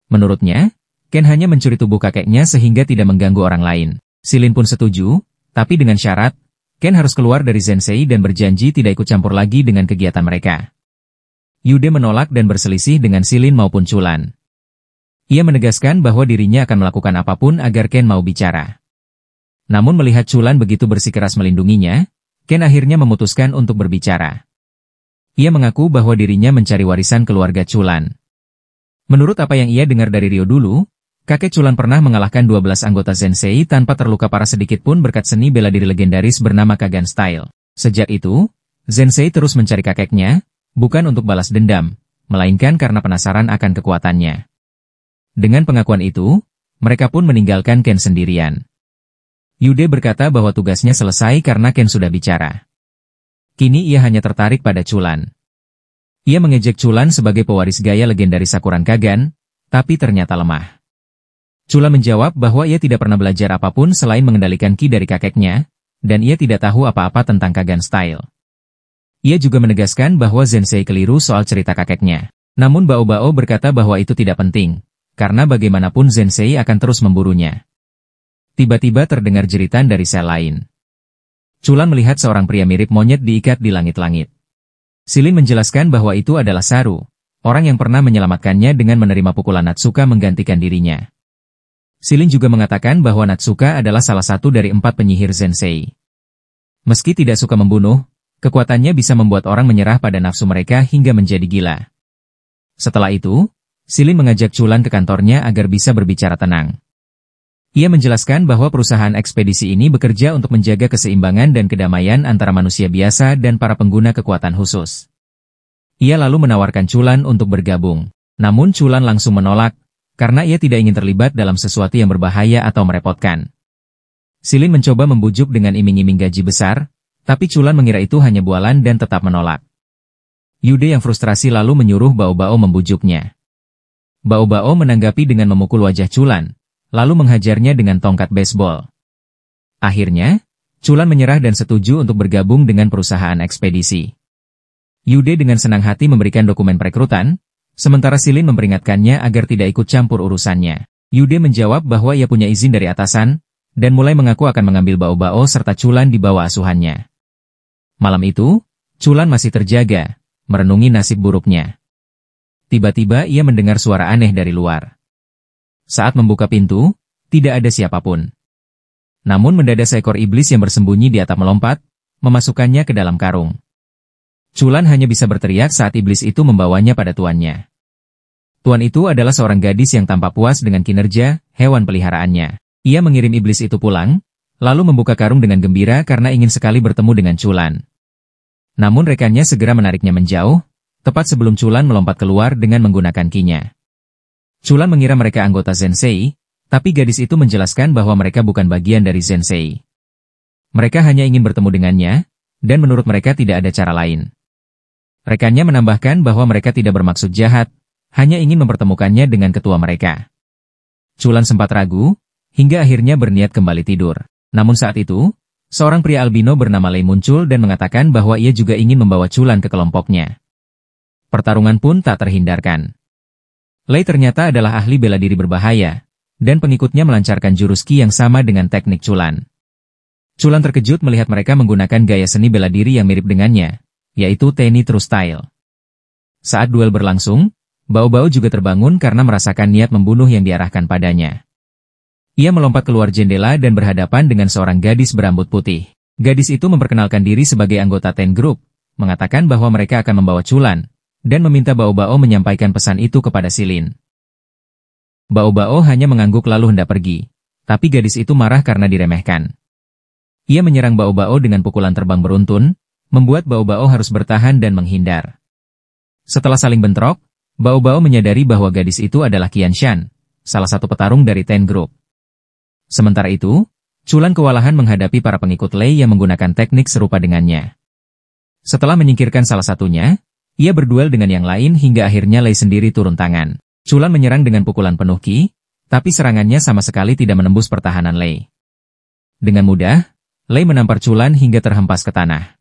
Speaker 1: Menurutnya, Ken hanya mencuri tubuh kakeknya sehingga tidak mengganggu orang lain. Silin pun setuju, tapi dengan syarat, Ken harus keluar dari Zensei dan berjanji tidak ikut campur lagi dengan kegiatan mereka. Yude menolak dan berselisih dengan Silin maupun Chulan. Ia menegaskan bahwa dirinya akan melakukan apapun agar Ken mau bicara. Namun melihat Chulan begitu bersikeras melindunginya, Ken akhirnya memutuskan untuk berbicara. Ia mengaku bahwa dirinya mencari warisan keluarga Chulan. Menurut apa yang ia dengar dari Ryo dulu, kakek Chulan pernah mengalahkan 12 anggota Zensei tanpa terluka parah sedikit pun berkat seni bela diri legendaris bernama Kagan Style. Sejak itu, Zensei terus mencari kakeknya, bukan untuk balas dendam, melainkan karena penasaran akan kekuatannya. Dengan pengakuan itu, mereka pun meninggalkan Ken sendirian. Yude berkata bahwa tugasnya selesai karena Ken sudah bicara. Kini ia hanya tertarik pada Chulan. Ia mengejek Chulan sebagai pewaris gaya legendaris Sakuran Kagan, tapi ternyata lemah. Chulan menjawab bahwa ia tidak pernah belajar apapun selain mengendalikan ki dari kakeknya, dan ia tidak tahu apa-apa tentang Kagan Style. Ia juga menegaskan bahwa Zensei keliru soal cerita kakeknya. Namun Bao Bao berkata bahwa itu tidak penting, karena bagaimanapun Zensei akan terus memburunya. Tiba-tiba terdengar jeritan dari sel lain. Chulan melihat seorang pria mirip monyet diikat di langit-langit. Silin menjelaskan bahwa itu adalah Saru, orang yang pernah menyelamatkannya dengan menerima pukulan Natsuka menggantikan dirinya. Silin juga mengatakan bahwa Natsuka adalah salah satu dari 4 penyihir Zensei. Meski tidak suka membunuh, kekuatannya bisa membuat orang menyerah pada nafsu mereka hingga menjadi gila. Setelah itu, Silin mengajak Chulan ke kantornya agar bisa berbicara tenang. Ia menjelaskan bahwa perusahaan ekspedisi ini bekerja untuk menjaga keseimbangan dan kedamaian antara manusia biasa dan para pengguna kekuatan khusus. Ia lalu menawarkan Chulan untuk bergabung. Namun Chulan langsung menolak, karena ia tidak ingin terlibat dalam sesuatu yang berbahaya atau merepotkan. Silin mencoba membujuk dengan iming-iming gaji besar, tapi Chulan mengira itu hanya bualan dan tetap menolak. Yude yang frustrasi lalu menyuruh Bao Bao membujuknya. Bao Bao menanggapi dengan memukul wajah Chulan, lalu menghajarnya dengan tongkat baseball. Akhirnya, Chulan menyerah dan setuju untuk bergabung dengan perusahaan ekspedisi. Yude dengan senang hati memberikan dokumen perekrutan, sementara Silin memperingatkannya agar tidak ikut campur urusannya. Yude menjawab bahwa ia punya izin dari atasan, dan mulai mengaku akan mengambil Bao Bao serta Chulan di bawah asuhannya. Malam itu, Chulan masih terjaga, merenungi nasib buruknya. Tiba-tiba ia mendengar suara aneh dari luar. Saat membuka pintu, tidak ada siapapun. Namun mendadak seekor iblis yang bersembunyi di atap melompat, memasukkannya ke dalam karung. Chulan hanya bisa berteriak saat iblis itu membawanya pada tuannya. Tuan itu adalah seorang gadis yang tampak puas dengan kinerja hewan peliharaannya. Ia mengirim iblis itu pulang, lalu membuka karung dengan gembira karena ingin sekali bertemu dengan Chulan. Namun rekannya segera menariknya menjauh, tepat sebelum Chulan melompat keluar dengan menggunakan kinya. Chulan mengira mereka anggota Zensei, tapi gadis itu menjelaskan bahwa mereka bukan bagian dari Zensei. Mereka hanya ingin bertemu dengannya, dan menurut mereka tidak ada cara lain. Rekannya menambahkan bahwa mereka tidak bermaksud jahat, hanya ingin mempertemukannya dengan ketua mereka. Chulan sempat ragu, hingga akhirnya berniat kembali tidur. Namun saat itu, seorang pria albino bernama Lei muncul dan mengatakan bahwa ia juga ingin membawa Chulan ke kelompoknya. Pertarungan pun tak terhindarkan. Lei ternyata adalah ahli bela diri berbahaya, dan pengikutnya melancarkan jurus ki yang sama dengan teknik Chulan. Chulan terkejut melihat mereka menggunakan gaya seni bela diri yang mirip dengannya, yaitu Tenni True Style. Saat duel berlangsung, Bao Bao juga terbangun karena merasakan niat membunuh yang diarahkan padanya. Ia melompat keluar jendela dan berhadapan dengan seorang gadis berambut putih. Gadis itu memperkenalkan diri sebagai anggota Ten Group, mengatakan bahwa mereka akan membawa Chulan, dan meminta Bao Bao menyampaikan pesan itu kepada Silin. Bao Bao hanya mengangguk lalu hendak pergi, tapi gadis itu marah karena diremehkan. Ia menyerang Bao Bao dengan pukulan terbang beruntun, membuat Bao Bao harus bertahan dan menghindar. Setelah saling bentrok, Bao Bao menyadari bahwa gadis itu adalah Qianshan, salah satu petarung dari Ten Group. Sementara itu, Chulan kewalahan menghadapi para pengikut Lei yang menggunakan teknik serupa dengannya. Setelah menyingkirkan salah satunya, ia berduel dengan yang lain hingga akhirnya Lei sendiri turun tangan. Chulan menyerang dengan pukulan penuh ki, tapi serangannya sama sekali tidak menembus pertahanan Lei. Dengan mudah, Lei menampar Chulan hingga terhempas ke tanah.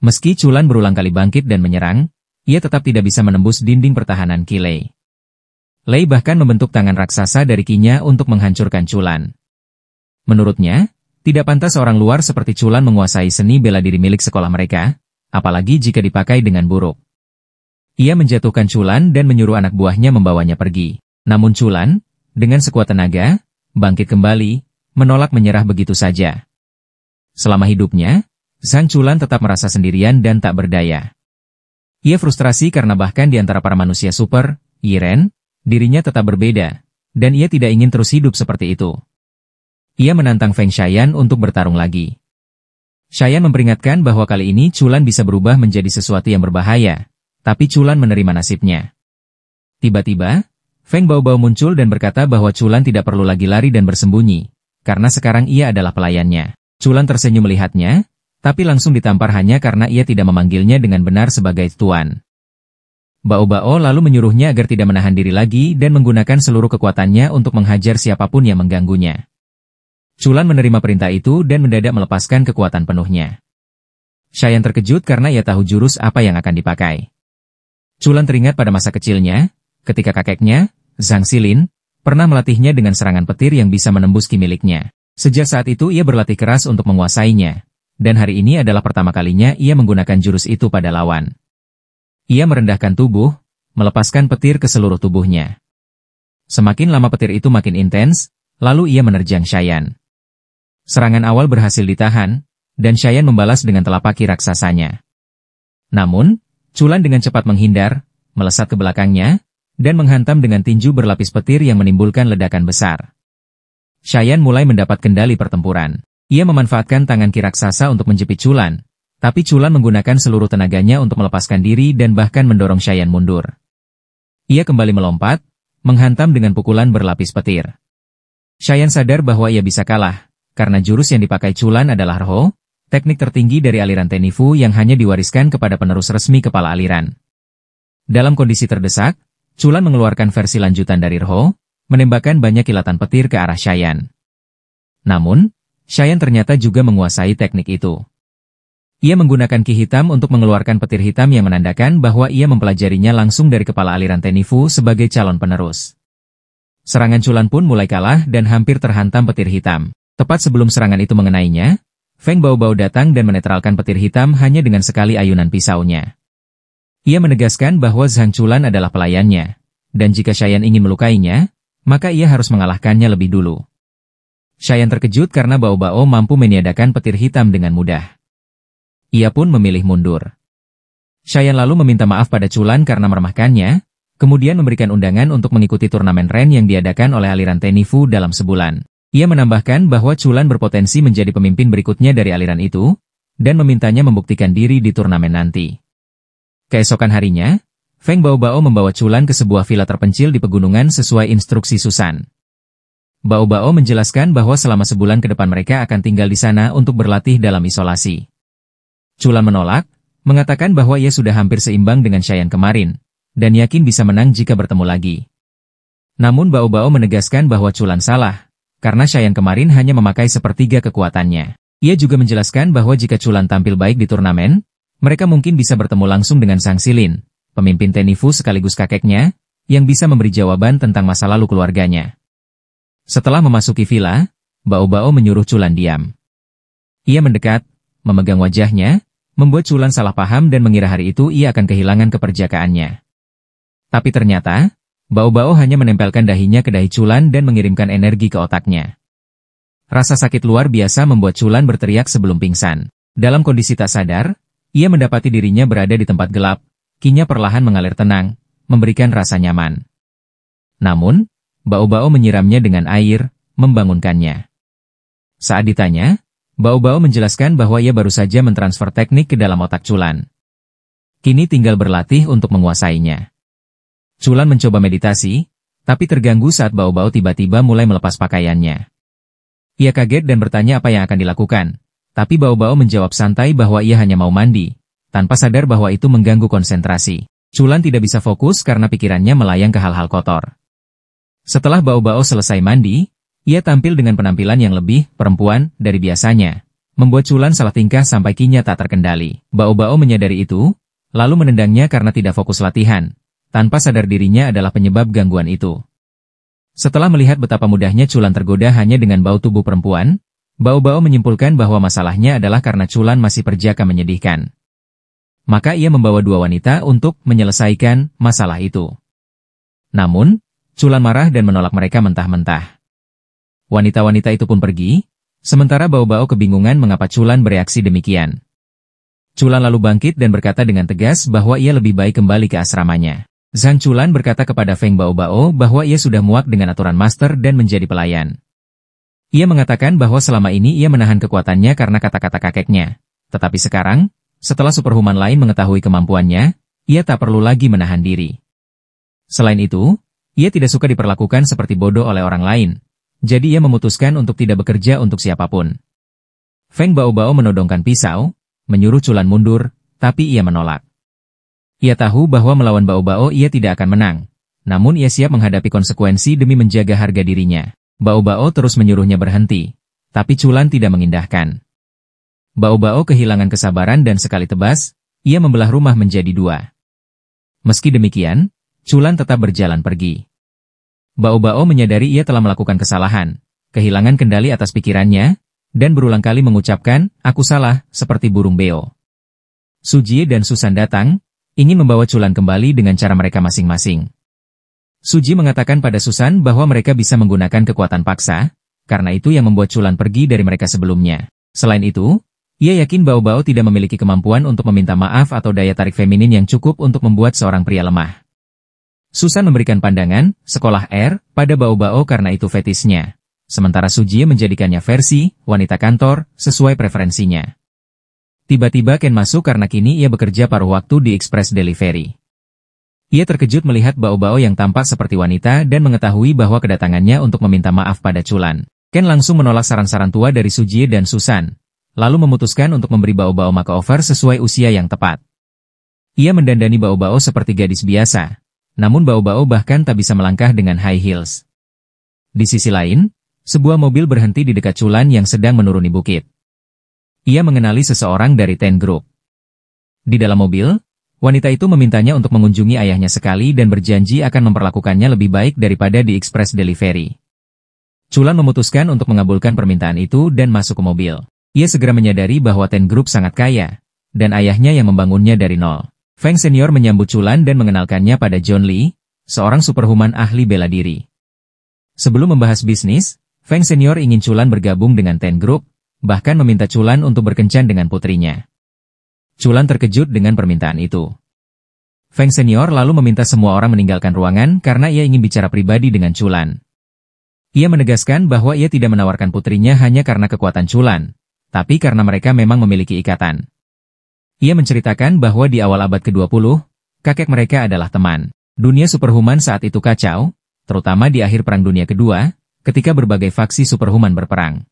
Speaker 1: Meski Chulan berulang kali bangkit dan menyerang, ia tetap tidak bisa menembus dinding pertahanan Qi Lei. Lei bahkan membentuk tangan raksasa dari Qi-nya untuk menghancurkan Chulan. Menurutnya, tidak pantas orang luar seperti Chulan menguasai seni bela diri milik sekolah mereka, apalagi jika dipakai dengan buruk. Ia menjatuhkan Chulan dan menyuruh anak buahnya membawanya pergi. Namun Chulan, dengan sekuat tenaga, bangkit kembali, menolak menyerah begitu saja. Selama hidupnya, Zhang Chulan tetap merasa sendirian dan tak berdaya. Ia frustrasi karena bahkan di antara para manusia super, Yiren, dirinya tetap berbeda, dan ia tidak ingin terus hidup seperti itu. Ia menantang Feng Xian untuk bertarung lagi. Xian memperingatkan bahwa kali ini Chulan bisa berubah menjadi sesuatu yang berbahaya, tapi Chulan menerima nasibnya. Tiba-tiba, Feng Baobao muncul dan berkata bahwa Chulan tidak perlu lagi lari dan bersembunyi, karena sekarang ia adalah pelayannya. Chulan tersenyum melihatnya, tapi langsung ditampar hanya karena ia tidak memanggilnya dengan benar sebagai tuan. Baobao lalu menyuruhnya agar tidak menahan diri lagi dan menggunakan seluruh kekuatannya untuk menghajar siapapun yang mengganggunya. Chulan menerima perintah itu dan mendadak melepaskan kekuatan penuhnya. Xian terkejut karena ia tahu jurus apa yang akan dipakai. Chulan teringat pada masa kecilnya, ketika kakeknya, Zhang Xilin, pernah melatihnya dengan serangan petir yang bisa menembus Qi miliknya. Sejak saat itu ia berlatih keras untuk menguasainya, dan hari ini adalah pertama kalinya ia menggunakan jurus itu pada lawan. Ia merendahkan tubuh, melepaskan petir ke seluruh tubuhnya. Semakin lama petir itu makin intens, lalu ia menerjang Xian. Serangan awal berhasil ditahan, dan Xian membalas dengan telapak kaki raksasanya. Namun, Chulan dengan cepat menghindar, melesat ke belakangnya, dan menghantam dengan tinju berlapis petir yang menimbulkan ledakan besar. Xian mulai mendapat kendali pertempuran. Ia memanfaatkan tangan kiri raksasa untuk menjepit Chulan, tapi Chulan menggunakan seluruh tenaganya untuk melepaskan diri dan bahkan mendorong Xian mundur. Ia kembali melompat, menghantam dengan pukulan berlapis petir. Xian sadar bahwa ia bisa kalah, karena jurus yang dipakai Chulan adalah Rho, teknik tertinggi dari aliran Tenifu yang hanya diwariskan kepada penerus resmi kepala aliran. Dalam kondisi terdesak, Chulan mengeluarkan versi lanjutan dari Rho, menembakkan banyak kilatan petir ke arah Xian. Namun, Xian ternyata juga menguasai teknik itu. Ia menggunakan Qi hitam untuk mengeluarkan petir hitam yang menandakan bahwa ia mempelajarinya langsung dari kepala aliran Tenifu sebagai calon penerus. Serangan Chulan pun mulai kalah dan hampir terhantam petir hitam. Tepat sebelum serangan itu mengenainya, Feng Baobao datang dan menetralkan petir hitam hanya dengan sekali ayunan pisaunya. Ia menegaskan bahwa Zhang Chulan adalah pelayannya, dan jika Xian ingin melukainya, maka ia harus mengalahkannya lebih dulu. Xian terkejut karena Baobao mampu meniadakan petir hitam dengan mudah. Ia pun memilih mundur. Xian lalu meminta maaf pada Chulan karena meremehkannya, kemudian memberikan undangan untuk mengikuti turnamen Ren yang diadakan oleh aliran Tenifu dalam sebulan. Ia menambahkan bahwa Chulan berpotensi menjadi pemimpin berikutnya dari aliran itu, dan memintanya membuktikan diri di turnamen nanti. Keesokan harinya, Feng Baobao membawa Chulan ke sebuah villa terpencil di pegunungan sesuai instruksi Susan. Baobao menjelaskan bahwa selama sebulan ke depan mereka akan tinggal di sana untuk berlatih dalam isolasi. Chulan menolak, mengatakan bahwa ia sudah hampir seimbang dengan Xian kemarin, dan yakin bisa menang jika bertemu lagi. Namun Baobao menegaskan bahwa Chulan salah, karena Xian kemarin hanya memakai sepertiga kekuatannya. Ia juga menjelaskan bahwa jika Chulan tampil baik di turnamen, mereka mungkin bisa bertemu langsung dengan Zhang Xilin, pemimpin Tenifu sekaligus kakeknya, yang bisa memberi jawaban tentang masa lalu keluarganya. Setelah memasuki villa, Baobao menyuruh Chulan diam. Ia mendekat, memegang wajahnya, membuat Chulan salah paham dan mengira hari itu ia akan kehilangan keperjakaannya. Tapi ternyata, Baobao hanya menempelkan dahinya ke dahi Chulan dan mengirimkan energi ke otaknya. Rasa sakit luar biasa membuat Chulan berteriak sebelum pingsan. Dalam kondisi tak sadar, ia mendapati dirinya berada di tempat gelap, Qi-nya perlahan mengalir tenang, memberikan rasa nyaman. Namun, Baobao menyiramnya dengan air, membangunkannya. Saat ditanya, Baobao menjelaskan bahwa ia baru saja mentransfer teknik ke dalam otak Chulan. Kini tinggal berlatih untuk menguasainya. Chulan mencoba meditasi, tapi terganggu saat Baobao tiba-tiba mulai melepas pakaiannya. Ia kaget dan bertanya apa yang akan dilakukan, tapi Baobao menjawab santai bahwa ia hanya mau mandi, tanpa sadar bahwa itu mengganggu konsentrasi. Chulan tidak bisa fokus karena pikirannya melayang ke hal-hal kotor. Setelah Baobao selesai mandi, ia tampil dengan penampilan yang lebih perempuan dari biasanya, membuat Chulan salah tingkah sampai kinya tak terkendali. Bao Bao menyadari itu, lalu menendangnya karena tidak fokus latihan, tanpa sadar dirinya adalah penyebab gangguan itu. Setelah melihat betapa mudahnya Chulan tergoda hanya dengan bau tubuh perempuan, Bao Bao menyimpulkan bahwa masalahnya adalah karena Chulan masih perjaka menyedihkan. Maka ia membawa dua wanita untuk menyelesaikan masalah itu. Namun, Chulan marah dan menolak mereka mentah-mentah. Wanita-wanita itu pun pergi, sementara Bao Bao kebingungan mengapa Chulan bereaksi demikian. Chulan lalu bangkit dan berkata dengan tegas bahwa ia lebih baik kembali ke asramanya. Zhang Chulan berkata kepada Feng Bao Bao bahwa ia sudah muak dengan aturan master dan menjadi pelayan. Ia mengatakan bahwa selama ini ia menahan kekuatannya karena kata-kata kakeknya. Tetapi sekarang, setelah superhuman lain mengetahui kemampuannya, ia tak perlu lagi menahan diri. Selain itu, ia tidak suka diperlakukan seperti bodoh oleh orang lain. Jadi ia memutuskan untuk tidak bekerja untuk siapapun. Feng Bao Bao menodongkan pisau, menyuruh Chulan mundur, tapi ia menolak. Ia tahu bahwa melawan Bao Bao ia tidak akan menang. Namun ia siap menghadapi konsekuensi demi menjaga harga dirinya. Bao Bao terus menyuruhnya berhenti, tapi Chulan tidak mengindahkan. Bao Bao kehilangan kesabaran dan sekali tebas, ia membelah rumah menjadi dua. Meski demikian, Chulan tetap berjalan pergi. Bao Bao menyadari ia telah melakukan kesalahan, kehilangan kendali atas pikirannya, dan berulang kali mengucapkan, "Aku salah," seperti burung beo. Su Jie dan Susan datang, ingin membawa Chulan kembali dengan cara mereka masing-masing. Su Jie mengatakan pada Susan bahwa mereka bisa menggunakan kekuatan paksa, karena itu yang membuat Chulan pergi dari mereka sebelumnya. Selain itu, ia yakin Bao Bao tidak memiliki kemampuan untuk meminta maaf atau daya tarik feminin yang cukup untuk membuat seorang pria lemah. Susan memberikan pandangan, sekolah R, pada Bao Bao karena itu fetisnya. Sementara Su Jie menjadikannya versi, wanita kantor, sesuai preferensinya. Tiba-tiba Ken masuk karena kini ia bekerja paruh waktu di Express Delivery. Ia terkejut melihat Bao Bao yang tampak seperti wanita dan mengetahui bahwa kedatangannya untuk meminta maaf pada Chulan. Ken langsung menolak saran-saran tua dari Su Jie dan Susan, lalu memutuskan untuk memberi Bao Bao makeover sesuai usia yang tepat. Ia mendandani Bao Bao seperti gadis biasa, namun Bao Bao bahkan tak bisa melangkah dengan high heels. Di sisi lain, sebuah mobil berhenti di dekat Chulan yang sedang menuruni bukit. Ia mengenali seseorang dari Ten Group. Di dalam mobil, wanita itu memintanya untuk mengunjungi ayahnya sekali dan berjanji akan memperlakukannya lebih baik daripada di Express Delivery. Chulan memutuskan untuk mengabulkan permintaan itu dan masuk ke mobil. Ia segera menyadari bahwa Ten Group sangat kaya, dan ayahnya yang membangunnya dari nol. Feng Senior menyambut Chulan dan mengenalkannya pada John Lee, seorang superhuman ahli bela diri. Sebelum membahas bisnis, Feng Senior ingin Chulan bergabung dengan Ten Group, bahkan meminta Chulan untuk berkencan dengan putrinya. Chulan terkejut dengan permintaan itu. Feng Senior lalu meminta semua orang meninggalkan ruangan karena ia ingin bicara pribadi dengan Chulan. Ia menegaskan bahwa ia tidak menawarkan putrinya hanya karena kekuatan Chulan, tapi karena mereka memang memiliki ikatan. Ia menceritakan bahwa di awal abad ke-20, kakek mereka adalah teman. Dunia superhuman saat itu kacau, terutama di akhir Perang Dunia Kedua, ketika berbagai faksi superhuman berperang.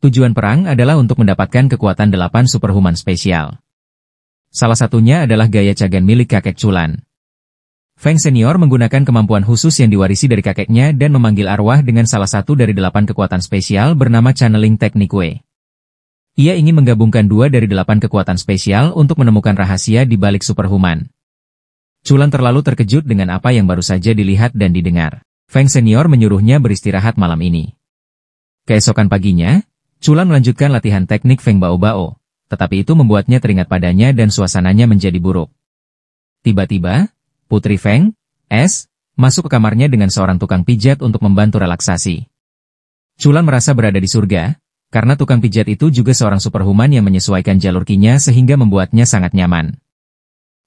Speaker 1: Tujuan perang adalah untuk mendapatkan kekuatan 8 superhuman spesial. Salah satunya adalah gaya cagan milik kakek Chulan. Feng Senior menggunakan kemampuan khusus yang diwarisi dari kakeknya dan memanggil arwah dengan salah satu dari 8 kekuatan spesial bernama Channeling Technique Wei. Ia ingin menggabungkan 2 dari 8 kekuatan spesial untuk menemukan rahasia di balik superhuman. Chulan terlalu terkejut dengan apa yang baru saja dilihat dan didengar. Feng Senior menyuruhnya beristirahat malam ini. Keesokan paginya, Chulan melanjutkan latihan teknik Feng Bao Bao. Tetapi itu membuatnya teringat padanya dan suasananya menjadi buruk. Tiba-tiba, Putri Feng, S, masuk ke kamarnya dengan seorang tukang pijat untuk membantu relaksasi. Chulan merasa berada di surga, karena tukang pijat itu juga seorang superhuman yang menyesuaikan jalur kinya sehingga membuatnya sangat nyaman.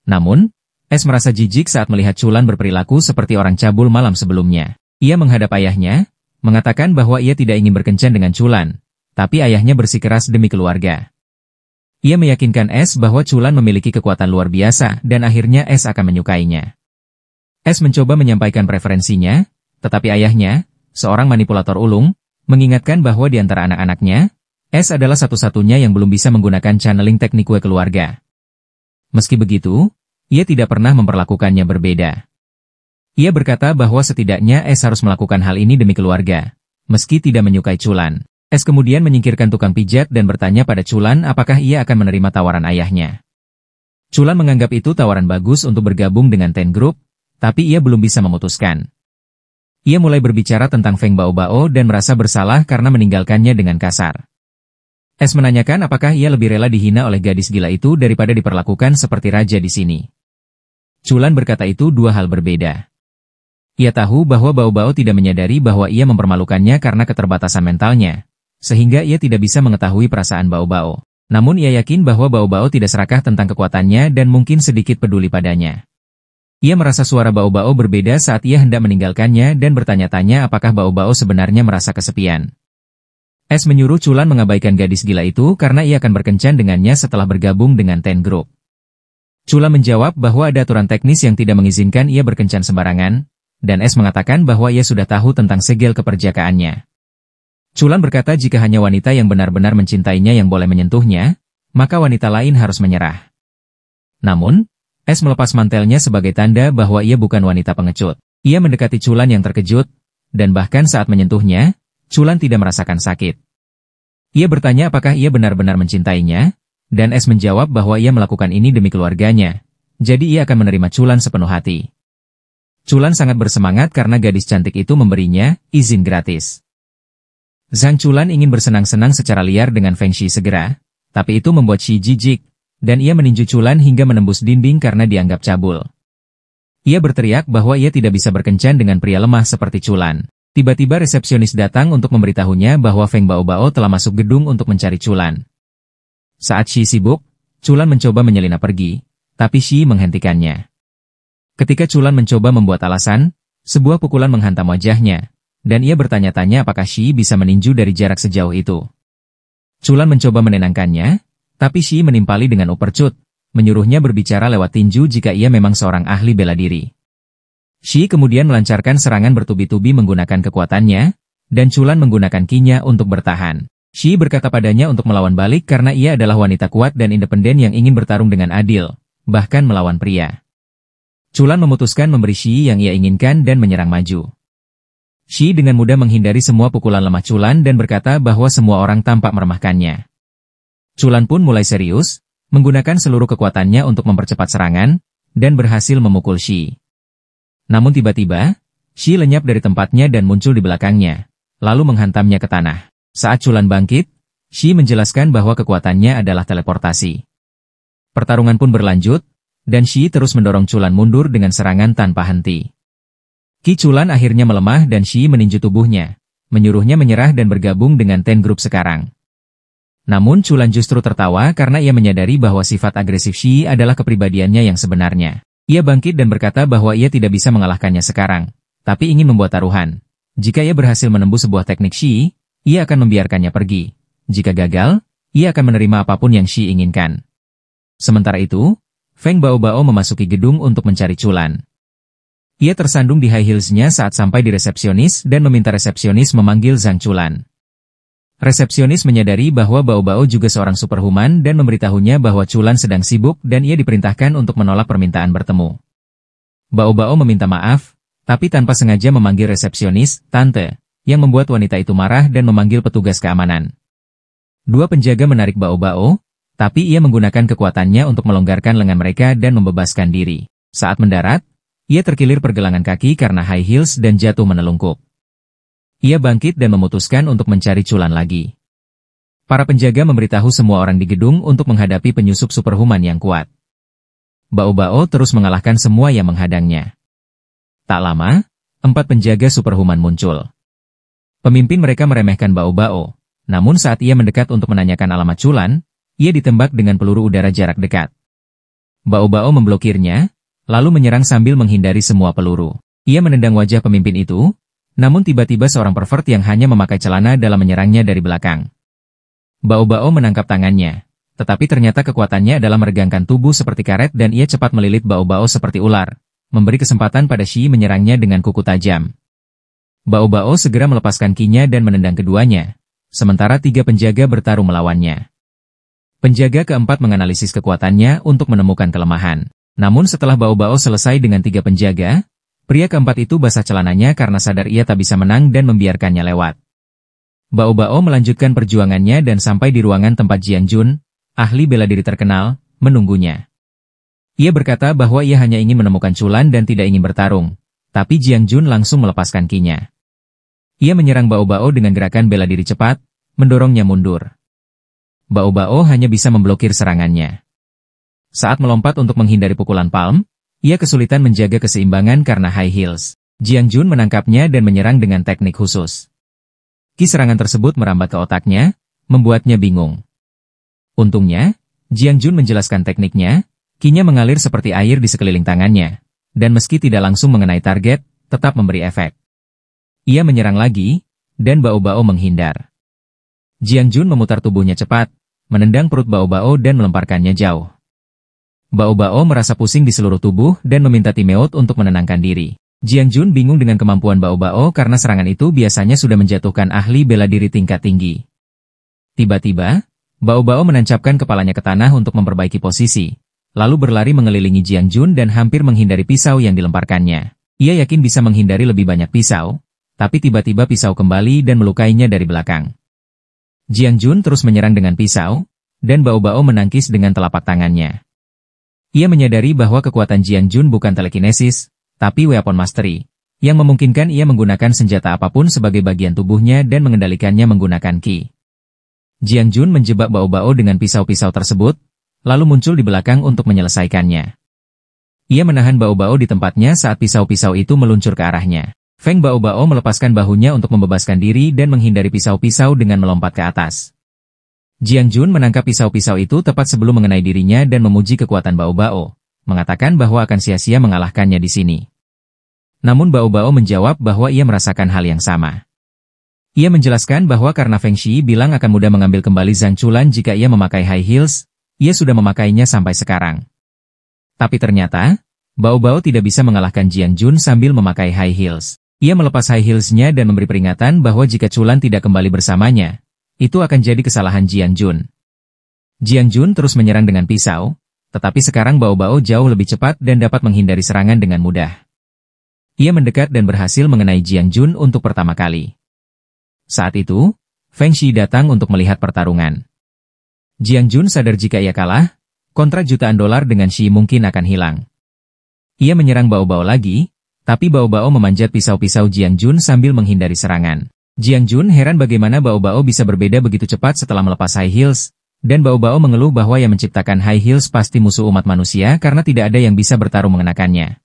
Speaker 1: Namun, S merasa jijik saat melihat Chulan berperilaku seperti orang cabul malam sebelumnya. Ia menghadap ayahnya, mengatakan bahwa ia tidak ingin berkencan dengan Chulan, tapi ayahnya bersikeras demi keluarga. Ia meyakinkan S bahwa Chulan memiliki kekuatan luar biasa dan akhirnya S akan menyukainya. S mencoba menyampaikan preferensinya, tetapi ayahnya, seorang manipulator ulung, mengingatkan bahwa di antara anak-anaknya, S adalah satu-satunya yang belum bisa menggunakan channeling teknik Wei keluarga. Meski begitu, ia tidak pernah memperlakukannya berbeda. Ia berkata bahwa setidaknya S harus melakukan hal ini demi keluarga, meski tidak menyukai Chulan. Es kemudian menyingkirkan tukang pijat dan bertanya pada Chulan apakah ia akan menerima tawaran ayahnya. Chulan menganggap itu tawaran bagus untuk bergabung dengan Ten Group, tapi ia belum bisa memutuskan. Ia mulai berbicara tentang Feng Baobao dan merasa bersalah karena meninggalkannya dengan kasar. Es menanyakan apakah ia lebih rela dihina oleh gadis gila itu daripada diperlakukan seperti raja di sini. Chulan berkata itu dua hal berbeda. Ia tahu bahwa Baobao tidak menyadari bahwa ia mempermalukannya karena keterbatasan mentalnya, sehingga ia tidak bisa mengetahui perasaan Baobao. Namun ia yakin bahwa Baobao tidak serakah tentang kekuatannya dan mungkin sedikit peduli padanya. Ia merasa suara Baobao berbeda saat ia hendak meninggalkannya dan bertanya-tanya apakah Baobao sebenarnya merasa kesepian. Es menyuruh Chulan mengabaikan gadis gila itu karena ia akan berkencan dengannya setelah bergabung dengan Ten Group. Chulan menjawab bahwa ada aturan teknis yang tidak mengizinkan ia berkencan sembarangan, dan Es mengatakan bahwa ia sudah tahu tentang segel keperjakaannya. Chulan berkata jika hanya wanita yang benar-benar mencintainya yang boleh menyentuhnya, maka wanita lain harus menyerah. Namun, Es melepas mantelnya sebagai tanda bahwa ia bukan wanita pengecut. Ia mendekati Chulan yang terkejut, dan bahkan saat menyentuhnya, Chulan tidak merasakan sakit. Ia bertanya apakah ia benar-benar mencintainya, dan Es menjawab bahwa ia melakukan ini demi keluarganya, jadi ia akan menerima Chulan sepenuh hati. Chulan sangat bersemangat karena gadis cantik itu memberinya izin gratis. Zhang Chulan ingin bersenang-senang secara liar dengan Feng Shi segera, tapi itu membuat Shi jijik, dan ia meninju Chulan hingga menembus dinding karena dianggap cabul. Ia berteriak bahwa ia tidak bisa berkencan dengan pria lemah seperti Chulan. Tiba-tiba resepsionis datang untuk memberitahunya bahwa Feng Baobao telah masuk gedung untuk mencari Chulan. Saat Shi sibuk, Chulan mencoba menyelinap pergi, tapi Shi menghentikannya. Ketika Chulan mencoba membuat alasan, sebuah pukulan menghantam wajahnya, dan ia bertanya-tanya apakah Shi bisa meninju dari jarak sejauh itu. Chulan mencoba menenangkannya, tapi Shi menimpali dengan uppercut, menyuruhnya berbicara lewat tinju jika ia memang seorang ahli bela diri. Shi kemudian melancarkan serangan bertubi-tubi menggunakan kekuatannya, dan Chulan menggunakan ki-nya untuk bertahan. Shi berkata padanya untuk melawan balik karena ia adalah wanita kuat dan independen yang ingin bertarung dengan adil, bahkan melawan pria. Chulan memutuskan memberi Shi yang ia inginkan dan menyerang maju. Shi dengan mudah menghindari semua pukulan lemah Chulan dan berkata bahwa semua orang tampak meremehkannya. Chulan pun mulai serius, menggunakan seluruh kekuatannya untuk mempercepat serangan, dan berhasil memukul Shi. Namun tiba-tiba, Shi lenyap dari tempatnya dan muncul di belakangnya, lalu menghantamnya ke tanah. Saat Chulan bangkit, Shi menjelaskan bahwa kekuatannya adalah teleportasi. Pertarungan pun berlanjut, dan Shi terus mendorong Chulan mundur dengan serangan tanpa henti. Ki Chulan akhirnya melemah dan Shi meninju tubuhnya, menyuruhnya menyerah dan bergabung dengan Ten Group sekarang. Namun Chulan justru tertawa karena ia menyadari bahwa sifat agresif Shi adalah kepribadiannya yang sebenarnya. Ia bangkit dan berkata bahwa ia tidak bisa mengalahkannya sekarang, tapi ingin membuat taruhan. Jika ia berhasil menembus sebuah teknik Shi, ia akan membiarkannya pergi. Jika gagal, ia akan menerima apapun yang Shi inginkan. Sementara itu, Feng Baobao memasuki gedung untuk mencari Chulan. Ia tersandung di high heels-nya saat sampai di resepsionis dan meminta resepsionis memanggil Zhang Chulan. Resepsionis menyadari bahwa Baobao juga seorang superhuman dan memberitahunya bahwa Chulan sedang sibuk dan ia diperintahkan untuk menolak permintaan bertemu. Baobao meminta maaf, tapi tanpa sengaja memanggil resepsionis, Tante, yang membuat wanita itu marah dan memanggil petugas keamanan. Dua penjaga menarik Baobao, tapi ia menggunakan kekuatannya untuk melonggarkan lengan mereka dan membebaskan diri. Saat mendarat, ia terkilir pergelangan kaki karena high heels dan jatuh menelungkup. Ia bangkit dan memutuskan untuk mencari Chulan lagi. Para penjaga memberitahu semua orang di gedung untuk menghadapi penyusup superhuman yang kuat. Baobao terus mengalahkan semua yang menghadangnya. Tak lama, 4 penjaga superhuman muncul. Pemimpin mereka meremehkan Baobao, namun saat ia mendekat untuk menanyakan alamat Chulan, ia ditembak dengan peluru udara jarak dekat. Baobao memblokirnya, lalu menyerang sambil menghindari semua peluru. Ia menendang wajah pemimpin itu, namun tiba-tiba seorang pervert yang hanya memakai celana dalam menyerangnya dari belakang. Baobao menangkap tangannya, tetapi ternyata kekuatannya adalah meregangkan tubuh seperti karet dan ia cepat melilit Baobao seperti ular, memberi kesempatan pada Shi menyerangnya dengan kuku tajam. Baobao segera melepaskan ki-nya dan menendang keduanya, sementara 3 penjaga bertarung melawannya. Penjaga keempat menganalisis kekuatannya untuk menemukan kelemahan. Namun setelah Baobao selesai dengan 3 penjaga, pria keempat itu basah celananya karena sadar ia tak bisa menang dan membiarkannya lewat. Bao Bao melanjutkan perjuangannya dan sampai di ruangan tempat Jiang Jun, ahli bela diri terkenal, menunggunya. Ia berkata bahwa ia hanya ingin menemukan Chulan dan tidak ingin bertarung, tapi Jiang Jun langsung melepaskan kinya. Ia menyerang Bao Bao dengan gerakan bela diri cepat, mendorongnya mundur. Bao Bao hanya bisa memblokir serangannya. Saat melompat untuk menghindari pukulan palm, ia kesulitan menjaga keseimbangan karena high heels. Jiang Jun menangkapnya dan menyerang dengan teknik khusus. Ki serangan tersebut merambat ke otaknya, membuatnya bingung. Untungnya, Jiang Jun menjelaskan tekniknya, kinya mengalir seperti air di sekeliling tangannya, dan meski tidak langsung mengenai target, tetap memberi efek. Ia menyerang lagi, dan Bao Bao menghindar. Jiang Jun memutar tubuhnya cepat, menendang perut Bao Bao dan melemparkannya jauh. Bao Bao merasa pusing di seluruh tubuh dan meminta Timeout untuk menenangkan diri. Jiang Jun bingung dengan kemampuan Bao Bao karena serangan itu biasanya sudah menjatuhkan ahli bela diri tingkat tinggi. Tiba-tiba, Bao Bao menancapkan kepalanya ke tanah untuk memperbaiki posisi, lalu berlari mengelilingi Jiang Jun dan hampir menghindari pisau yang dilemparkannya. Ia yakin bisa menghindari lebih banyak pisau, tapi tiba-tiba pisau kembali dan melukainya dari belakang. Jiang Jun terus menyerang dengan pisau, dan Bao Bao menangkis dengan telapak tangannya. Ia menyadari bahwa kekuatan Jiang Jun bukan telekinesis, tapi weapon mastery, yang memungkinkan ia menggunakan senjata apapun sebagai bagian tubuhnya dan mengendalikannya menggunakan ki. Jiang Jun menjebak Bao Bao dengan pisau-pisau tersebut, lalu muncul di belakang untuk menyelesaikannya. Ia menahan Bao Bao di tempatnya saat pisau-pisau itu meluncur ke arahnya. Feng Bao Bao melepaskan bahunya untuk membebaskan diri dan menghindari pisau-pisau dengan melompat ke atas. Jiang Jun menangkap pisau-pisau itu tepat sebelum mengenai dirinya dan memuji kekuatan Bao Bao, mengatakan bahwa akan sia-sia mengalahkannya di sini. Namun Bao Bao menjawab bahwa ia merasakan hal yang sama. Ia menjelaskan bahwa karena Feng Shi bilang akan mudah mengambil kembali Zhang Chulan jika ia memakai high heels, ia sudah memakainya sampai sekarang. Tapi ternyata, Bao Bao tidak bisa mengalahkan Jiang Jun sambil memakai high heels. Ia melepas high heels-nya dan memberi peringatan bahwa jika Chulan tidak kembali bersamanya, itu akan jadi kesalahan Jiang Jun. Jiang Jun terus menyerang dengan pisau, tetapi sekarang Bao Bao jauh lebih cepat dan dapat menghindari serangan dengan mudah. Ia mendekat dan berhasil mengenai Jiang Jun untuk pertama kali. Saat itu, Feng Shi datang untuk melihat pertarungan. Jiang Jun sadar jika ia kalah, kontrak jutaan dolar dengan Shi mungkin akan hilang. Ia menyerang Bao Bao lagi, tapi Bao Bao memanjat pisau-pisau Jiang Jun sambil menghindari serangan. Jiang Jun heran bagaimana Bao Bao bisa berbeda begitu cepat setelah melepas high heels, dan Bao Bao mengeluh bahwa yang menciptakan high heels pasti musuh umat manusia karena tidak ada yang bisa bertarung mengenakannya.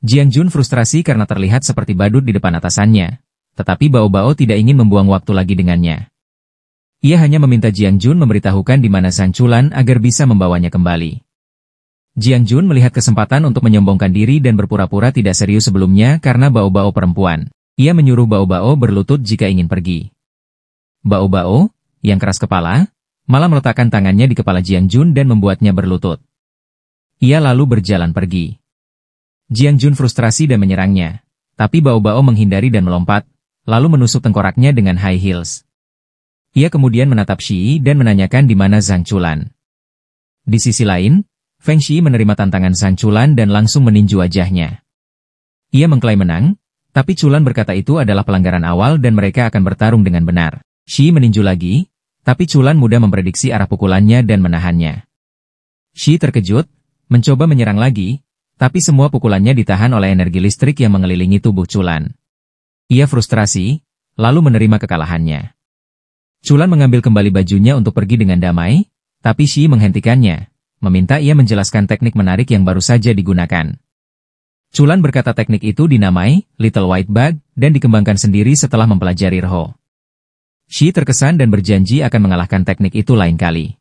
Speaker 1: Jiang Jun frustrasi karena terlihat seperti badut di depan atasannya, tetapi Bao Bao tidak ingin membuang waktu lagi dengannya. Ia hanya meminta Jiang Jun memberitahukan di mana Zhang Chulan agar bisa membawanya kembali. Jiang Jun melihat kesempatan untuk menyombongkan diri dan berpura-pura tidak serius sebelumnya karena Bao Bao perempuan. Ia menyuruh Bao Bao berlutut jika ingin pergi. Bao Bao, yang keras kepala, malah meletakkan tangannya di kepala Jiang Jun dan membuatnya berlutut. Ia lalu berjalan pergi. Jiang Jun frustrasi dan menyerangnya, tapi Bao Bao menghindari dan melompat, lalu menusuk tengkoraknya dengan high heels. Ia kemudian menatap Shi dan menanyakan di mana Zhang Chulan. Di sisi lain, Feng Shi menerima tantangan Zhang Chulan dan langsung meninju wajahnya. Ia mengklaim menang, tapi Chulan berkata itu adalah pelanggaran awal dan mereka akan bertarung dengan benar. Shi meninju lagi, tapi Chulan mudah memprediksi arah pukulannya dan menahannya. Shi terkejut, mencoba menyerang lagi, tapi semua pukulannya ditahan oleh energi listrik yang mengelilingi tubuh Chulan. Ia frustrasi, lalu menerima kekalahannya. Chulan mengambil kembali bajunya untuk pergi dengan damai, tapi Shi menghentikannya, meminta ia menjelaskan teknik menarik yang baru saja digunakan. Chulan berkata teknik itu dinamai Little White Bug dan dikembangkan sendiri setelah mempelajari Rho. Shi terkesan dan berjanji akan mengalahkan teknik itu lain kali.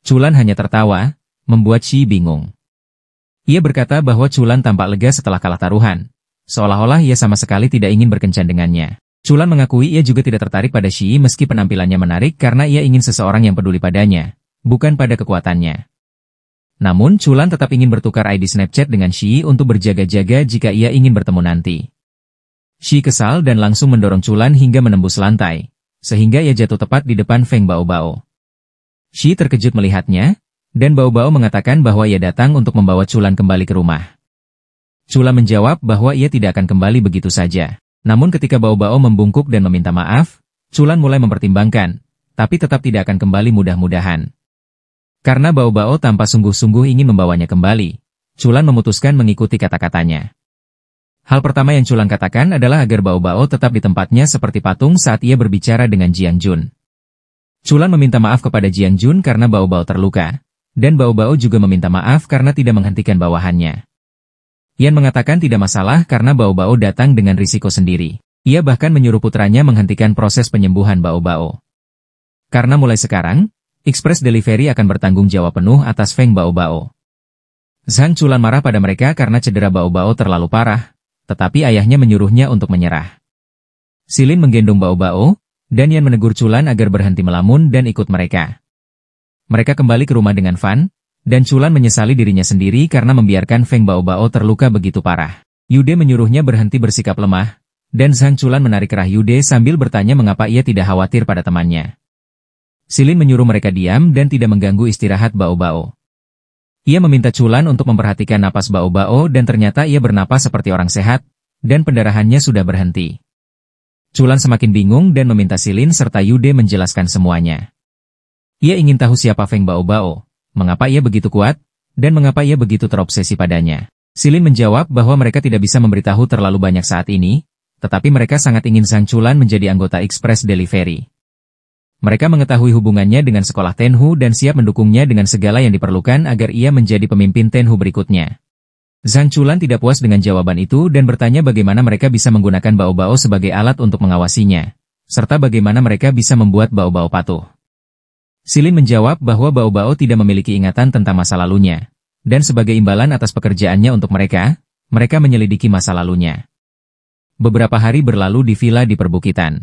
Speaker 1: Chulan hanya tertawa, membuat Shi bingung. Ia berkata bahwa Chulan tampak lega setelah kalah taruhan, seolah-olah ia sama sekali tidak ingin berkencan dengannya. Chulan mengakui ia juga tidak tertarik pada Shi meski penampilannya menarik karena ia ingin seseorang yang peduli padanya, bukan pada kekuatannya. Namun Chulan tetap ingin bertukar ID Snapchat dengan Shi untuk berjaga-jaga jika ia ingin bertemu nanti. Shi kesal dan langsung mendorong Chulan hingga menembus lantai, sehingga ia jatuh tepat di depan Feng Bao Bao. Shi terkejut melihatnya, dan Bao Bao mengatakan bahwa ia datang untuk membawa Chulan kembali ke rumah. Chulan menjawab bahwa ia tidak akan kembali begitu saja. Namun ketika Bao Bao membungkuk dan meminta maaf, Chulan mulai mempertimbangkan, tapi tetap tidak akan kembali mudah-mudahan. Karena Bao Bao tanpa sungguh-sungguh ingin membawanya kembali, Chulan memutuskan mengikuti kata-katanya. Hal pertama yang Chulan katakan adalah agar Bao Bao tetap di tempatnya seperti patung saat ia berbicara dengan Jiang Jun. Chulan meminta maaf kepada Jiang Jun karena Bao Bao terluka, dan Bao Bao juga meminta maaf karena tidak menghentikan bawahannya. Yan mengatakan tidak masalah karena Bao Bao datang dengan risiko sendiri. Ia bahkan menyuruh putranya menghentikan proses penyembuhan Bao Bao. Karena mulai sekarang, Express Delivery akan bertanggung jawab penuh atas Feng Bao Bao. Zhang Chulan marah pada mereka karena cedera Bao Bao terlalu parah, tetapi ayahnya menyuruhnya untuk menyerah. Silin menggendong Bao Bao, dan Yan menegur Chulan agar berhenti melamun dan ikut mereka. Mereka kembali ke rumah dengan Fan, dan Chulan menyesali dirinya sendiri karena membiarkan Feng Bao Bao terluka begitu parah. Yude menyuruhnya berhenti bersikap lemah, dan Zhang Chulan menarik kerah Yude sambil bertanya mengapa ia tidak khawatir pada temannya. Silin menyuruh mereka diam dan tidak mengganggu istirahat Bao Bao. Ia meminta Chulan untuk memperhatikan napas Bao Bao dan ternyata ia bernapas seperti orang sehat, dan pendarahannya sudah berhenti. Chulan semakin bingung dan meminta Silin serta Yude menjelaskan semuanya. Ia ingin tahu siapa Feng Bao Bao, mengapa ia begitu kuat, dan mengapa ia begitu terobsesi padanya. Silin menjawab bahwa mereka tidak bisa memberitahu terlalu banyak saat ini, tetapi mereka sangat ingin Zhang Chulan menjadi anggota Express Delivery. Mereka mengetahui hubungannya dengan sekolah Tenhu dan siap mendukungnya dengan segala yang diperlukan agar ia menjadi pemimpin Tenhu berikutnya. Zhang Chulan tidak puas dengan jawaban itu dan bertanya bagaimana mereka bisa menggunakan Bao Bao sebagai alat untuk mengawasinya, serta bagaimana mereka bisa membuat Bao Bao patuh. Silin menjawab bahwa Bao Bao tidak memiliki ingatan tentang masa lalunya, dan sebagai imbalan atas pekerjaannya untuk mereka, mereka menyelidiki masa lalunya. Beberapa hari berlalu di villa di perbukitan.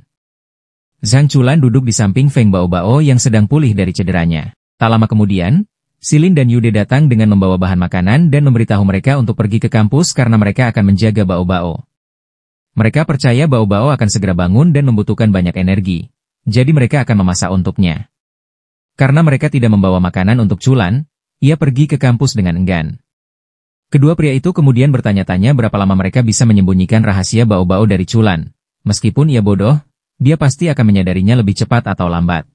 Speaker 1: Zhang Chulan duduk di samping Feng Bao Bao yang sedang pulih dari cederanya. Tak lama kemudian, Silin dan Yude datang dengan membawa bahan makanan dan memberitahu mereka untuk pergi ke kampus karena mereka akan menjaga Bao Bao. Mereka percaya Bao Bao akan segera bangun dan membutuhkan banyak energi, jadi mereka akan memasak untuknya. Karena mereka tidak membawa makanan untuk Chulan, ia pergi ke kampus dengan enggan. Kedua pria itu kemudian bertanya-tanya berapa lama mereka bisa menyembunyikan rahasia Bao Bao dari Chulan. Meskipun ia bodoh, dia pasti akan menyadarinya lebih cepat atau lambat.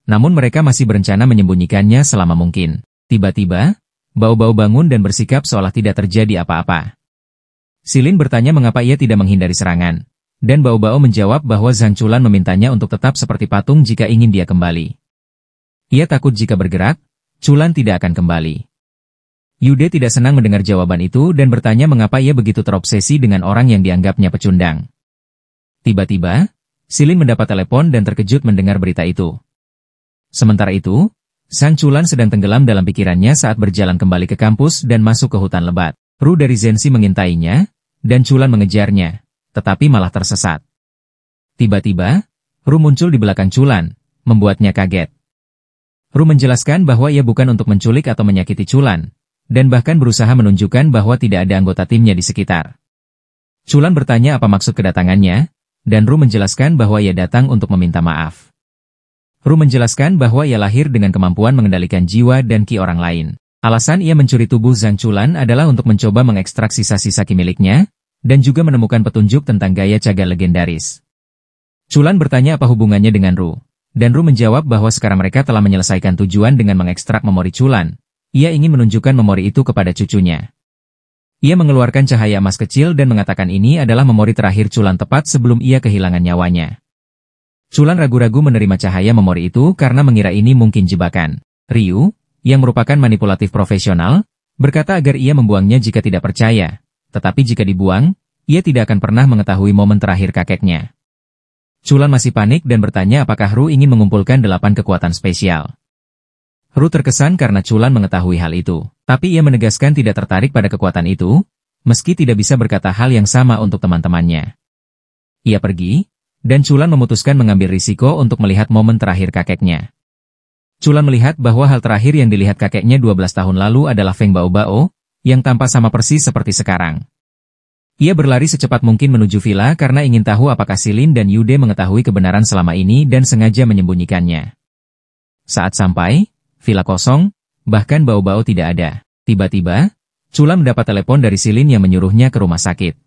Speaker 1: Namun mereka masih berencana menyembunyikannya selama mungkin. Tiba-tiba, Bao Bao bangun dan bersikap seolah tidak terjadi apa-apa. Silin bertanya mengapa ia tidak menghindari serangan, dan Bao Bao menjawab bahwa Zhang Chulan memintanya untuk tetap seperti patung jika ingin dia kembali. Ia takut jika bergerak, Chulan tidak akan kembali. Yude tidak senang mendengar jawaban itu dan bertanya mengapa ia begitu terobsesi dengan orang yang dianggapnya pecundang. Tiba-tiba, Silin mendapat telepon dan terkejut mendengar berita itu. Sementara itu, Zhang Chulan sedang tenggelam dalam pikirannya saat berjalan kembali ke kampus dan masuk ke hutan lebat. Ru dari Zensi mengintainya, dan Chulan mengejarnya, tetapi malah tersesat. Tiba-tiba, Ru muncul di belakang Chulan, membuatnya kaget. Ru menjelaskan bahwa ia bukan untuk menculik atau menyakiti Chulan, dan bahkan berusaha menunjukkan bahwa tidak ada anggota timnya di sekitar. Chulan bertanya apa maksud kedatangannya, dan Ru menjelaskan bahwa ia datang untuk meminta maaf. Ru menjelaskan bahwa ia lahir dengan kemampuan mengendalikan jiwa dan ki orang lain. Alasan ia mencuri tubuh Zhang Chulan adalah untuk mencoba mengekstrak sisa-sisa ki miliknya, dan juga menemukan petunjuk tentang gaya cagar legendaris. Chulan bertanya apa hubungannya dengan Ru. Dan Ru menjawab bahwa sekarang mereka telah menyelesaikan tujuan dengan mengekstrak memori Chulan. Ia ingin menunjukkan memori itu kepada cucunya. Ia mengeluarkan cahaya emas kecil dan mengatakan ini adalah memori terakhir Chulan tepat sebelum ia kehilangan nyawanya. Chulan ragu-ragu menerima cahaya memori itu karena mengira ini mungkin jebakan. Ryu, yang merupakan manipulatif profesional, berkata agar ia membuangnya jika tidak percaya. Tetapi jika dibuang, ia tidak akan pernah mengetahui momen terakhir kakeknya. Chulan masih panik dan bertanya apakah Ru ingin mengumpulkan 8 kekuatan spesial. Ru terkesan karena Chulan mengetahui hal itu, tapi ia menegaskan tidak tertarik pada kekuatan itu, meski tidak bisa berkata hal yang sama untuk teman-temannya. Ia pergi, dan Chulan memutuskan mengambil risiko untuk melihat momen terakhir kakeknya. Chulan melihat bahwa hal terakhir yang dilihat kakeknya 12 tahun lalu adalah Feng Bao Bao, yang tampak sama persis seperti sekarang. Ia berlari secepat mungkin menuju villa karena ingin tahu apakah Silin dan Yude mengetahui kebenaran selama ini dan sengaja menyembunyikannya. Saat sampai, villa kosong, bahkan Bao Bao tidak ada. Tiba-tiba, Chulan mendapat telepon dari Silin yang menyuruhnya ke rumah sakit.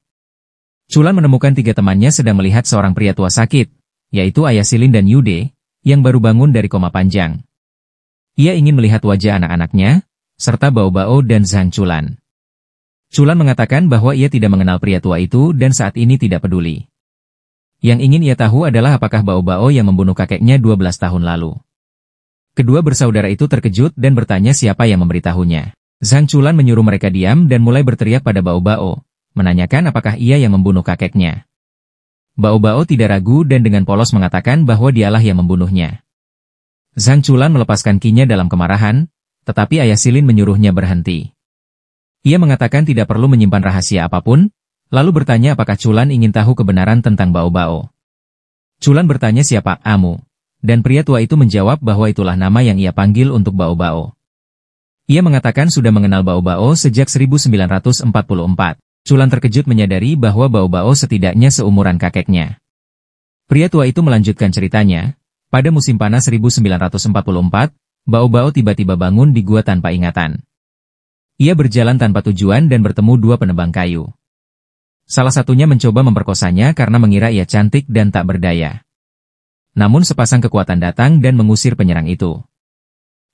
Speaker 1: Chulan menemukan 3 temannya sedang melihat seorang pria tua sakit, yaitu ayah Silin dan Yude, yang baru bangun dari koma panjang. Ia ingin melihat wajah anak-anaknya, serta Bao Bao dan Zhang Chulan. Chulan mengatakan bahwa ia tidak mengenal pria tua itu dan saat ini tidak peduli. Yang ingin ia tahu adalah apakah Bao Bao yang membunuh kakeknya 12 tahun lalu. Kedua bersaudara itu terkejut dan bertanya siapa yang memberitahunya. Zhang Chulan menyuruh mereka diam dan mulai berteriak pada Bao Bao, menanyakan apakah ia yang membunuh kakeknya. Bao Bao tidak ragu dan dengan polos mengatakan bahwa dialah yang membunuhnya. Zhang Chulan melepaskan kinya dalam kemarahan, tetapi ayah Silin menyuruhnya berhenti. Ia mengatakan tidak perlu menyimpan rahasia apapun, lalu bertanya apakah Chulan ingin tahu kebenaran tentang Bao Bao. Chulan bertanya siapa Amu, dan pria tua itu menjawab bahwa itulah nama yang ia panggil untuk Bao Bao. Ia mengatakan sudah mengenal Bao Bao sejak 1944. Chulan terkejut menyadari bahwa Bao Bao setidaknya seumuran kakeknya. Pria tua itu melanjutkan ceritanya. Pada musim panas 1944, Bao Bao tiba-tiba bangun di gua tanpa ingatan. Ia berjalan tanpa tujuan dan bertemu dua penebang kayu. Salah satunya mencoba memperkosanya karena mengira ia cantik dan tak berdaya. Namun sepasang kekuatan datang dan mengusir penyerang itu.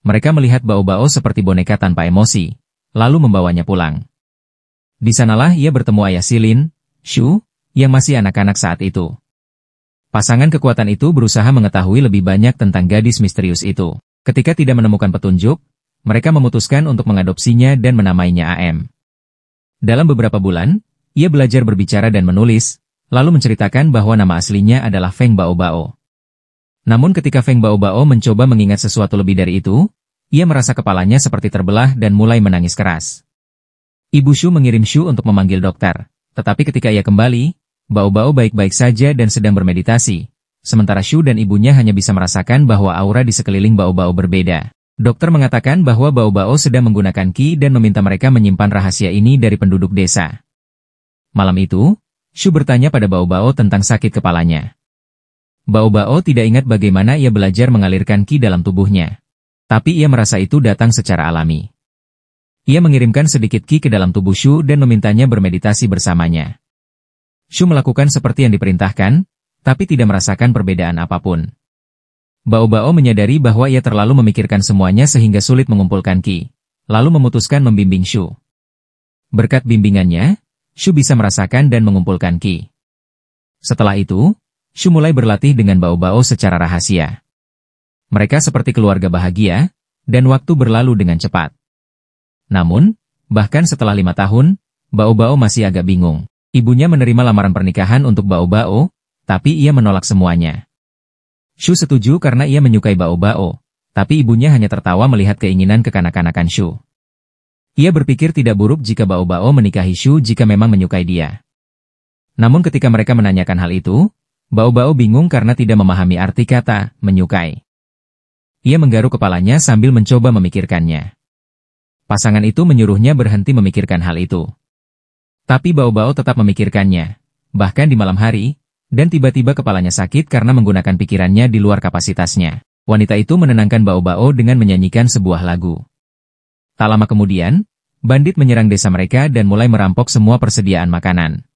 Speaker 1: Mereka melihat Bao Bao seperti boneka tanpa emosi, lalu membawanya pulang. Di sanalah ia bertemu ayah Silin, Shu, yang masih anak-anak saat itu. Pasangan kekuatan itu berusaha mengetahui lebih banyak tentang gadis misterius itu. Ketika tidak menemukan petunjuk, mereka memutuskan untuk mengadopsinya dan menamainya AM. Dalam beberapa bulan, ia belajar berbicara dan menulis, lalu menceritakan bahwa nama aslinya adalah Feng Bao Bao. Namun ketika Feng Bao Bao mencoba mengingat sesuatu lebih dari itu, ia merasa kepalanya seperti terbelah dan mulai menangis keras. Ibu Shu mengirim Shu untuk memanggil dokter, tetapi ketika ia kembali, Bao Bao baik-baik saja dan sedang bermeditasi, sementara Shu dan ibunya hanya bisa merasakan bahwa aura di sekeliling Bao Bao berbeda. Dokter mengatakan bahwa Bao Bao sedang menggunakan ki dan meminta mereka menyimpan rahasia ini dari penduduk desa. Malam itu, Shu bertanya pada Bao Bao tentang sakit kepalanya. Bao Bao tidak ingat bagaimana ia belajar mengalirkan ki dalam tubuhnya. Tapi ia merasa itu datang secara alami. Ia mengirimkan sedikit ki ke dalam tubuh Shu dan memintanya bermeditasi bersamanya. Shu melakukan seperti yang diperintahkan, tapi tidak merasakan perbedaan apapun. Bao Bao menyadari bahwa ia terlalu memikirkan semuanya sehingga sulit mengumpulkan ki, lalu memutuskan membimbing Shu. Berkat bimbingannya, Shu bisa merasakan dan mengumpulkan ki. Setelah itu, Shu mulai berlatih dengan Bao Bao secara rahasia. Mereka seperti keluarga bahagia, dan waktu berlalu dengan cepat. Namun, bahkan setelah 5 tahun, Bao Bao masih agak bingung. Ibunya menerima lamaran pernikahan untuk Bao Bao, tapi ia menolak semuanya. Shu setuju karena ia menyukai Bao Bao, tapi ibunya hanya tertawa melihat keinginan kekanak-kanakan Shu. Ia berpikir tidak buruk jika Bao Bao menikahi Shu jika memang menyukai dia. Namun ketika mereka menanyakan hal itu, Bao Bao bingung karena tidak memahami arti kata menyukai. Ia menggaruk kepalanya sambil mencoba memikirkannya. Pasangan itu menyuruhnya berhenti memikirkan hal itu. Tapi Bao Bao tetap memikirkannya, bahkan di malam hari, dan tiba-tiba kepalanya sakit karena menggunakan pikirannya di luar kapasitasnya. Wanita itu menenangkan Bao Bao dengan menyanyikan sebuah lagu. Tak lama kemudian, bandit menyerang desa mereka dan mulai merampok semua persediaan makanan.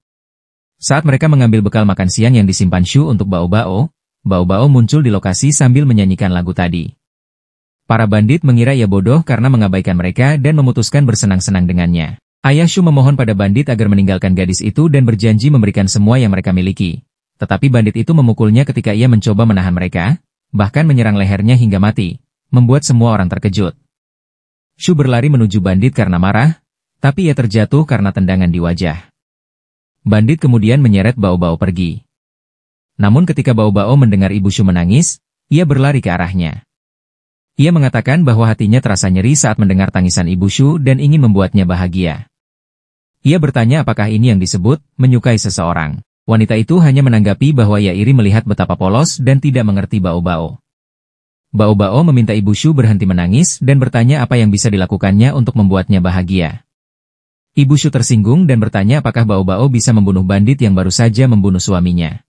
Speaker 1: Saat mereka mengambil bekal makan siang yang disimpan Shu untuk Bao Bao muncul di lokasi sambil menyanyikan lagu tadi. Para bandit mengira ia bodoh karena mengabaikan mereka dan memutuskan bersenang-senang dengannya. Ayah Shu memohon pada bandit agar meninggalkan gadis itu dan berjanji memberikan semua yang mereka miliki. Tetapi bandit itu memukulnya ketika ia mencoba menahan mereka, bahkan menyerang lehernya hingga mati, membuat semua orang terkejut. Shu berlari menuju bandit karena marah, tapi ia terjatuh karena tendangan di wajah. Bandit kemudian menyeret Bao Bao pergi. Namun ketika Bao Bao mendengar ibu Shu menangis, ia berlari ke arahnya. Ia mengatakan bahwa hatinya terasa nyeri saat mendengar tangisan ibu Shu dan ingin membuatnya bahagia. Ia bertanya apakah ini yang disebut menyukai seseorang. Wanita itu hanya menanggapi bahwa ia iri melihat betapa polos dan tidak mengerti Bao Bao. Bao Bao meminta ibu Shu berhenti menangis dan bertanya apa yang bisa dilakukannya untuk membuatnya bahagia. Ibu Shu tersinggung dan bertanya apakah Bao Bao bisa membunuh bandit yang baru saja membunuh suaminya.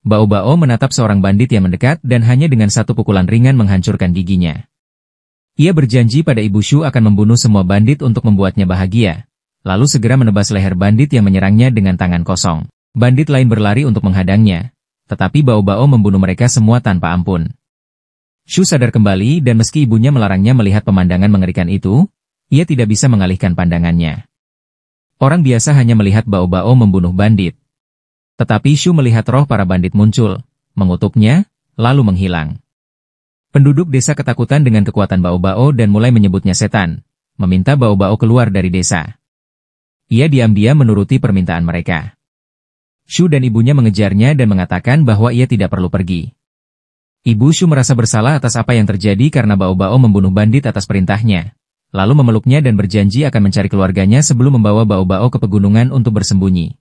Speaker 1: Bao Bao menatap seorang bandit yang mendekat dan hanya dengan satu pukulan ringan menghancurkan giginya. Ia berjanji pada ibu Shu akan membunuh semua bandit untuk membuatnya bahagia, lalu segera menebas leher bandit yang menyerangnya dengan tangan kosong. Bandit lain berlari untuk menghadangnya, tetapi Bao-Bao membunuh mereka semua tanpa ampun. Shu sadar kembali dan meski ibunya melarangnya melihat pemandangan mengerikan itu, ia tidak bisa mengalihkan pandangannya. Orang biasa hanya melihat Bao-Bao membunuh bandit. Tetapi Shu melihat roh para bandit muncul, mengutuknya, lalu menghilang. Penduduk desa ketakutan dengan kekuatan Bao-Bao dan mulai menyebutnya setan, meminta Bao-Bao keluar dari desa. Ia diam-diam menuruti permintaan mereka. Shu dan ibunya mengejarnya dan mengatakan bahwa ia tidak perlu pergi. Ibu Shu merasa bersalah atas apa yang terjadi karena Bao-Bao membunuh bandit atas perintahnya, lalu memeluknya dan berjanji akan mencari keluarganya sebelum membawa Bao-Bao ke pegunungan untuk bersembunyi.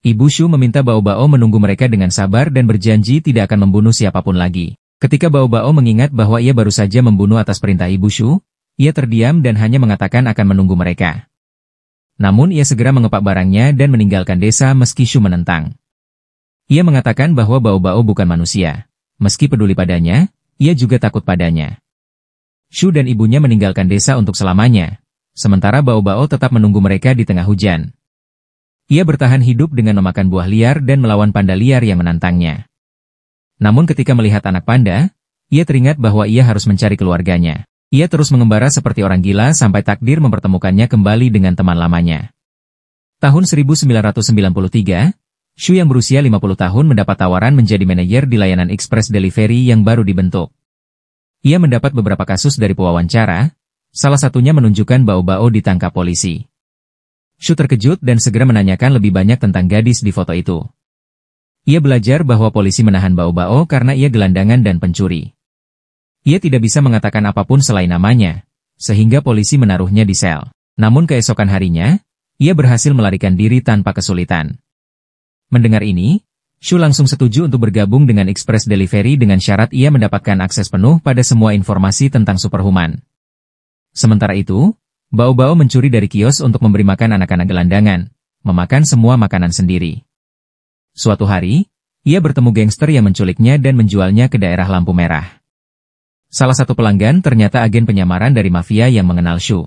Speaker 1: Ibu Shu meminta Bao-Bao menunggu mereka dengan sabar dan berjanji tidak akan membunuh siapapun lagi. Ketika Bao-Bao mengingat bahwa ia baru saja membunuh atas perintah Ibu Shu, ia terdiam dan hanya mengatakan akan menunggu mereka. Namun ia segera mengepak barangnya dan meninggalkan desa meski Shu menentang. Ia mengatakan bahwa Bao-Bao bukan manusia. Meski peduli padanya, ia juga takut padanya. Shu dan ibunya meninggalkan desa untuk selamanya, sementara Bao-Bao tetap menunggu mereka di tengah hujan. Ia bertahan hidup dengan memakan buah liar dan melawan panda liar yang menantangnya. Namun ketika melihat anak panda, ia teringat bahwa ia harus mencari keluarganya. Ia terus mengembara seperti orang gila sampai takdir mempertemukannya kembali dengan teman lamanya. Tahun 1993, Shu yang berusia 50 tahun mendapat tawaran menjadi manajer di layanan express delivery yang baru dibentuk. Ia mendapat beberapa kasus dari pewawancara, salah satunya menunjukkan Bao-Bao ditangkap polisi. Shu terkejut dan segera menanyakan lebih banyak tentang gadis di foto itu. Ia belajar bahwa polisi menahan Bao-Bao karena ia gelandangan dan pencuri. Ia tidak bisa mengatakan apapun selain namanya, sehingga polisi menaruhnya di sel. Namun keesokan harinya, ia berhasil melarikan diri tanpa kesulitan. Mendengar ini, Shu langsung setuju untuk bergabung dengan Express Delivery dengan syarat ia mendapatkan akses penuh pada semua informasi tentang Superhuman. Sementara itu, Bao-Bao mencuri dari kios untuk memberi makan anak-anak gelandangan, memakan semua makanan sendiri. Suatu hari, ia bertemu gangster yang menculiknya dan menjualnya ke daerah lampu merah. Salah satu pelanggan ternyata agen penyamaran dari mafia yang mengenal Shu.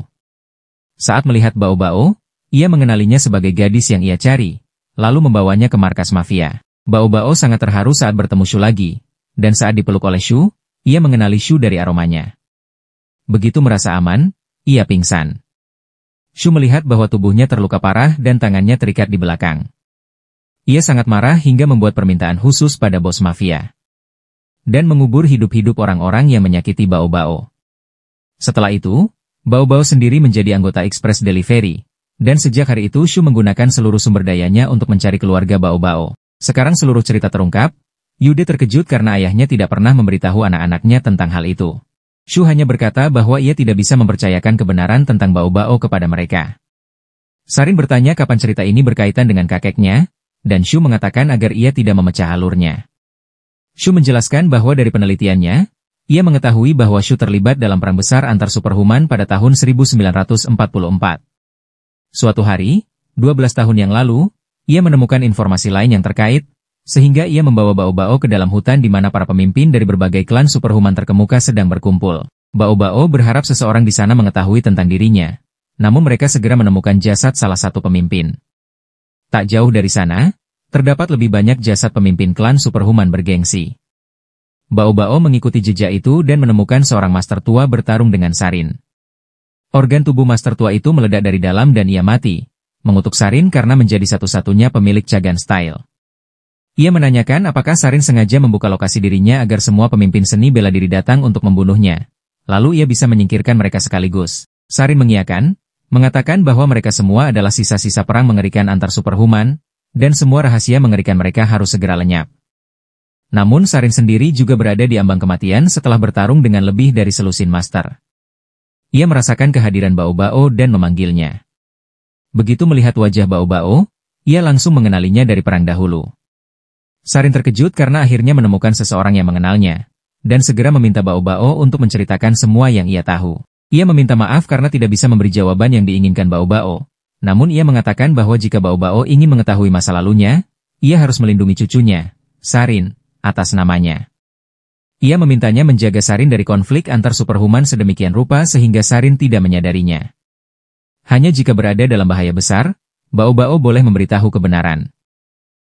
Speaker 1: Saat melihat Bao-Bao, ia mengenalinya sebagai gadis yang ia cari, lalu membawanya ke markas mafia. Bao-Bao sangat terharu saat bertemu Shu lagi, dan saat dipeluk oleh Shu, ia mengenali Shu dari aromanya. Begitu merasa aman, ia pingsan. Shu melihat bahwa tubuhnya terluka parah dan tangannya terikat di belakang. Ia sangat marah hingga membuat permintaan khusus pada bos mafia dan mengubur hidup-hidup orang-orang yang menyakiti Bao-Bao. Setelah itu, Bao-Bao sendiri menjadi anggota Express Delivery, dan sejak hari itu Shu menggunakan seluruh sumber dayanya untuk mencari keluarga Bao-Bao. Sekarang seluruh cerita terungkap, Yude terkejut karena ayahnya tidak pernah memberitahu anak-anaknya tentang hal itu. Shu hanya berkata bahwa ia tidak bisa mempercayakan kebenaran tentang Bao-Bao kepada mereka. Sarin bertanya kapan cerita ini berkaitan dengan kakeknya, dan Shu mengatakan agar ia tidak memecah alurnya. Shu menjelaskan bahwa dari penelitiannya, ia mengetahui bahwa Shu terlibat dalam perang besar antar Superhuman pada tahun 1944. Suatu hari, 12 tahun yang lalu, ia menemukan informasi lain yang terkait, sehingga ia membawa Bao-Bao ke dalam hutan di mana para pemimpin dari berbagai klan Superhuman terkemuka sedang berkumpul. Bao-Bao berharap seseorang di sana mengetahui tentang dirinya, namun mereka segera menemukan jasad salah satu pemimpin. Tak jauh dari sana, terdapat lebih banyak jasad pemimpin klan Superhuman bergengsi. Bao-Bao mengikuti jejak itu dan menemukan seorang master tua bertarung dengan Sarin. Organ tubuh master tua itu meledak dari dalam dan ia mati, mengutuk Sarin karena menjadi satu-satunya pemilik Chagan Style. Ia menanyakan apakah Sarin sengaja membuka lokasi dirinya agar semua pemimpin seni bela diri datang untuk membunuhnya. Lalu ia bisa menyingkirkan mereka sekaligus. Sarin mengiyakan, mengatakan bahwa mereka semua adalah sisa-sisa perang mengerikan antar Superhuman, dan semua rahasia mengerikan mereka harus segera lenyap. Namun Sarin sendiri juga berada di ambang kematian setelah bertarung dengan lebih dari selusin master. Ia merasakan kehadiran Bao-Bao dan memanggilnya. Begitu melihat wajah Bao-Bao, ia langsung mengenalinya dari perang dahulu. Sarin terkejut karena akhirnya menemukan seseorang yang mengenalnya, dan segera meminta Bao-Bao untuk menceritakan semua yang ia tahu. Ia meminta maaf karena tidak bisa memberi jawaban yang diinginkan Bao-Bao. Namun ia mengatakan bahwa jika Bao-Bao ingin mengetahui masa lalunya, ia harus melindungi cucunya, Sarin, atas namanya. Ia memintanya menjaga Sarin dari konflik antar Superhuman sedemikian rupa sehingga Sarin tidak menyadarinya. Hanya jika berada dalam bahaya besar, Bao-Bao boleh memberitahu kebenaran.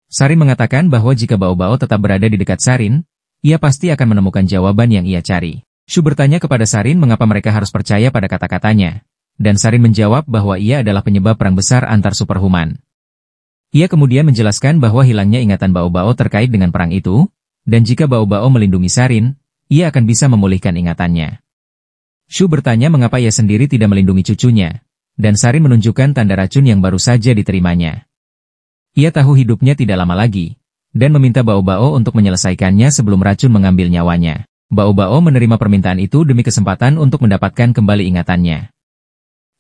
Speaker 1: Sarin mengatakan bahwa jika Bao Bao tetap berada di dekat Sarin, ia pasti akan menemukan jawaban yang ia cari. Shu bertanya kepada Sarin mengapa mereka harus percaya pada kata-katanya, dan Sarin menjawab bahwa ia adalah penyebab perang besar antar superhuman. Ia kemudian menjelaskan bahwa hilangnya ingatan Bao Bao terkait dengan perang itu, dan jika Bao Bao melindungi Sarin, ia akan bisa memulihkan ingatannya. Shu bertanya mengapa ia sendiri tidak melindungi cucunya, dan Sarin menunjukkan tanda racun yang baru saja diterimanya. Ia tahu hidupnya tidak lama lagi, dan meminta Bao Bao untuk menyelesaikannya sebelum racun mengambil nyawanya. Bao Bao menerima permintaan itu demi kesempatan untuk mendapatkan kembali ingatannya.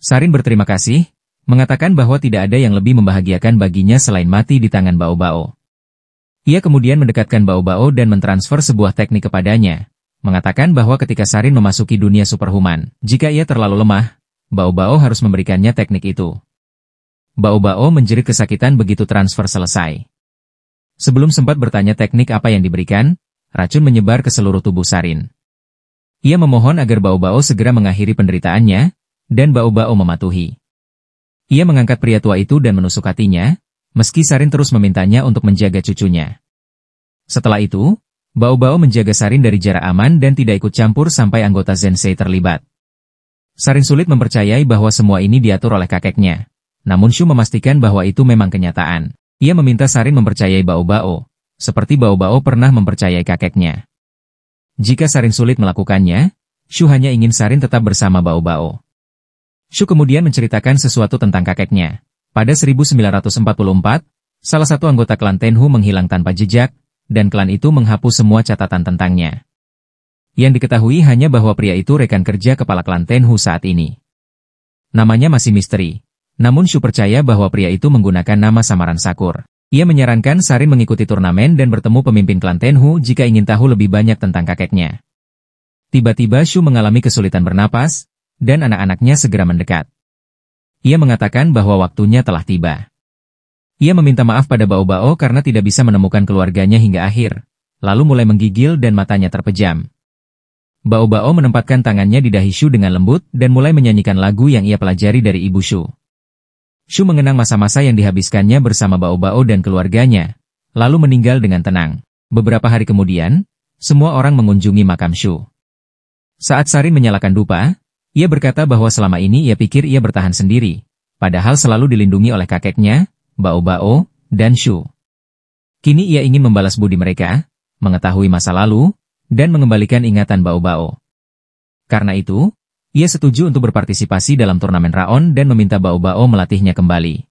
Speaker 1: Sarin berterima kasih, mengatakan bahwa tidak ada yang lebih membahagiakan baginya selain mati di tangan Bao Bao. Ia kemudian mendekatkan Bao Bao dan mentransfer sebuah teknik kepadanya, mengatakan bahwa ketika Sarin memasuki dunia superhuman, jika ia terlalu lemah, Bao Bao harus memberikannya teknik itu. Bao Bao menjerit kesakitan begitu transfer selesai. Sebelum sempat bertanya teknik apa yang diberikan, racun menyebar ke seluruh tubuh Sarin. Ia memohon agar Bao Bao segera mengakhiri penderitaannya, dan Bao Bao mematuhi. Ia mengangkat pria tua itu dan menusuk hatinya, meski Sarin terus memintanya untuk menjaga cucunya. Setelah itu, Bao Bao menjaga Sarin dari jarak aman dan tidak ikut campur sampai anggota Zensei terlibat. Sarin sulit mempercayai bahwa semua ini diatur oleh kakeknya. Namun Shu memastikan bahwa itu memang kenyataan. Ia meminta Sarin mempercayai Bao Bao, seperti Bao Bao pernah mempercayai kakeknya. Jika Sarin sulit melakukannya, Shu hanya ingin Sarin tetap bersama Bao Bao. Shu kemudian menceritakan sesuatu tentang kakeknya. Pada 1944, salah satu anggota klan Tenhu menghilang tanpa jejak, dan klan itu menghapus semua catatan tentangnya. Yang diketahui hanya bahwa pria itu rekan kerja kepala klan Tenhu saat ini. Namanya masih misteri. Namun Shu percaya bahwa pria itu menggunakan nama samaran Sakur. Ia menyarankan Sarin mengikuti turnamen dan bertemu pemimpin klan Tenhu jika ingin tahu lebih banyak tentang kakeknya. Tiba-tiba Shu mengalami kesulitan bernapas, dan anak-anaknya segera mendekat. Ia mengatakan bahwa waktunya telah tiba. Ia meminta maaf pada Bao Bao karena tidak bisa menemukan keluarganya hingga akhir, lalu mulai menggigil dan matanya terpejam. Bao Bao menempatkan tangannya di dahi Shu dengan lembut dan mulai menyanyikan lagu yang ia pelajari dari ibu Shu. Shu mengenang masa-masa yang dihabiskannya bersama Bao Bao dan keluarganya, lalu meninggal dengan tenang. Beberapa hari kemudian, semua orang mengunjungi makam Shu. Saat Sarin menyalakan dupa, ia berkata bahwa selama ini ia pikir ia bertahan sendiri, padahal selalu dilindungi oleh kakeknya, Bao Bao, dan Shu. Kini ia ingin membalas budi mereka, mengetahui masa lalu, dan mengembalikan ingatan Bao Bao. Karena itu, ia setuju untuk berpartisipasi dalam turnamen Raon dan meminta Bao Bao melatihnya kembali.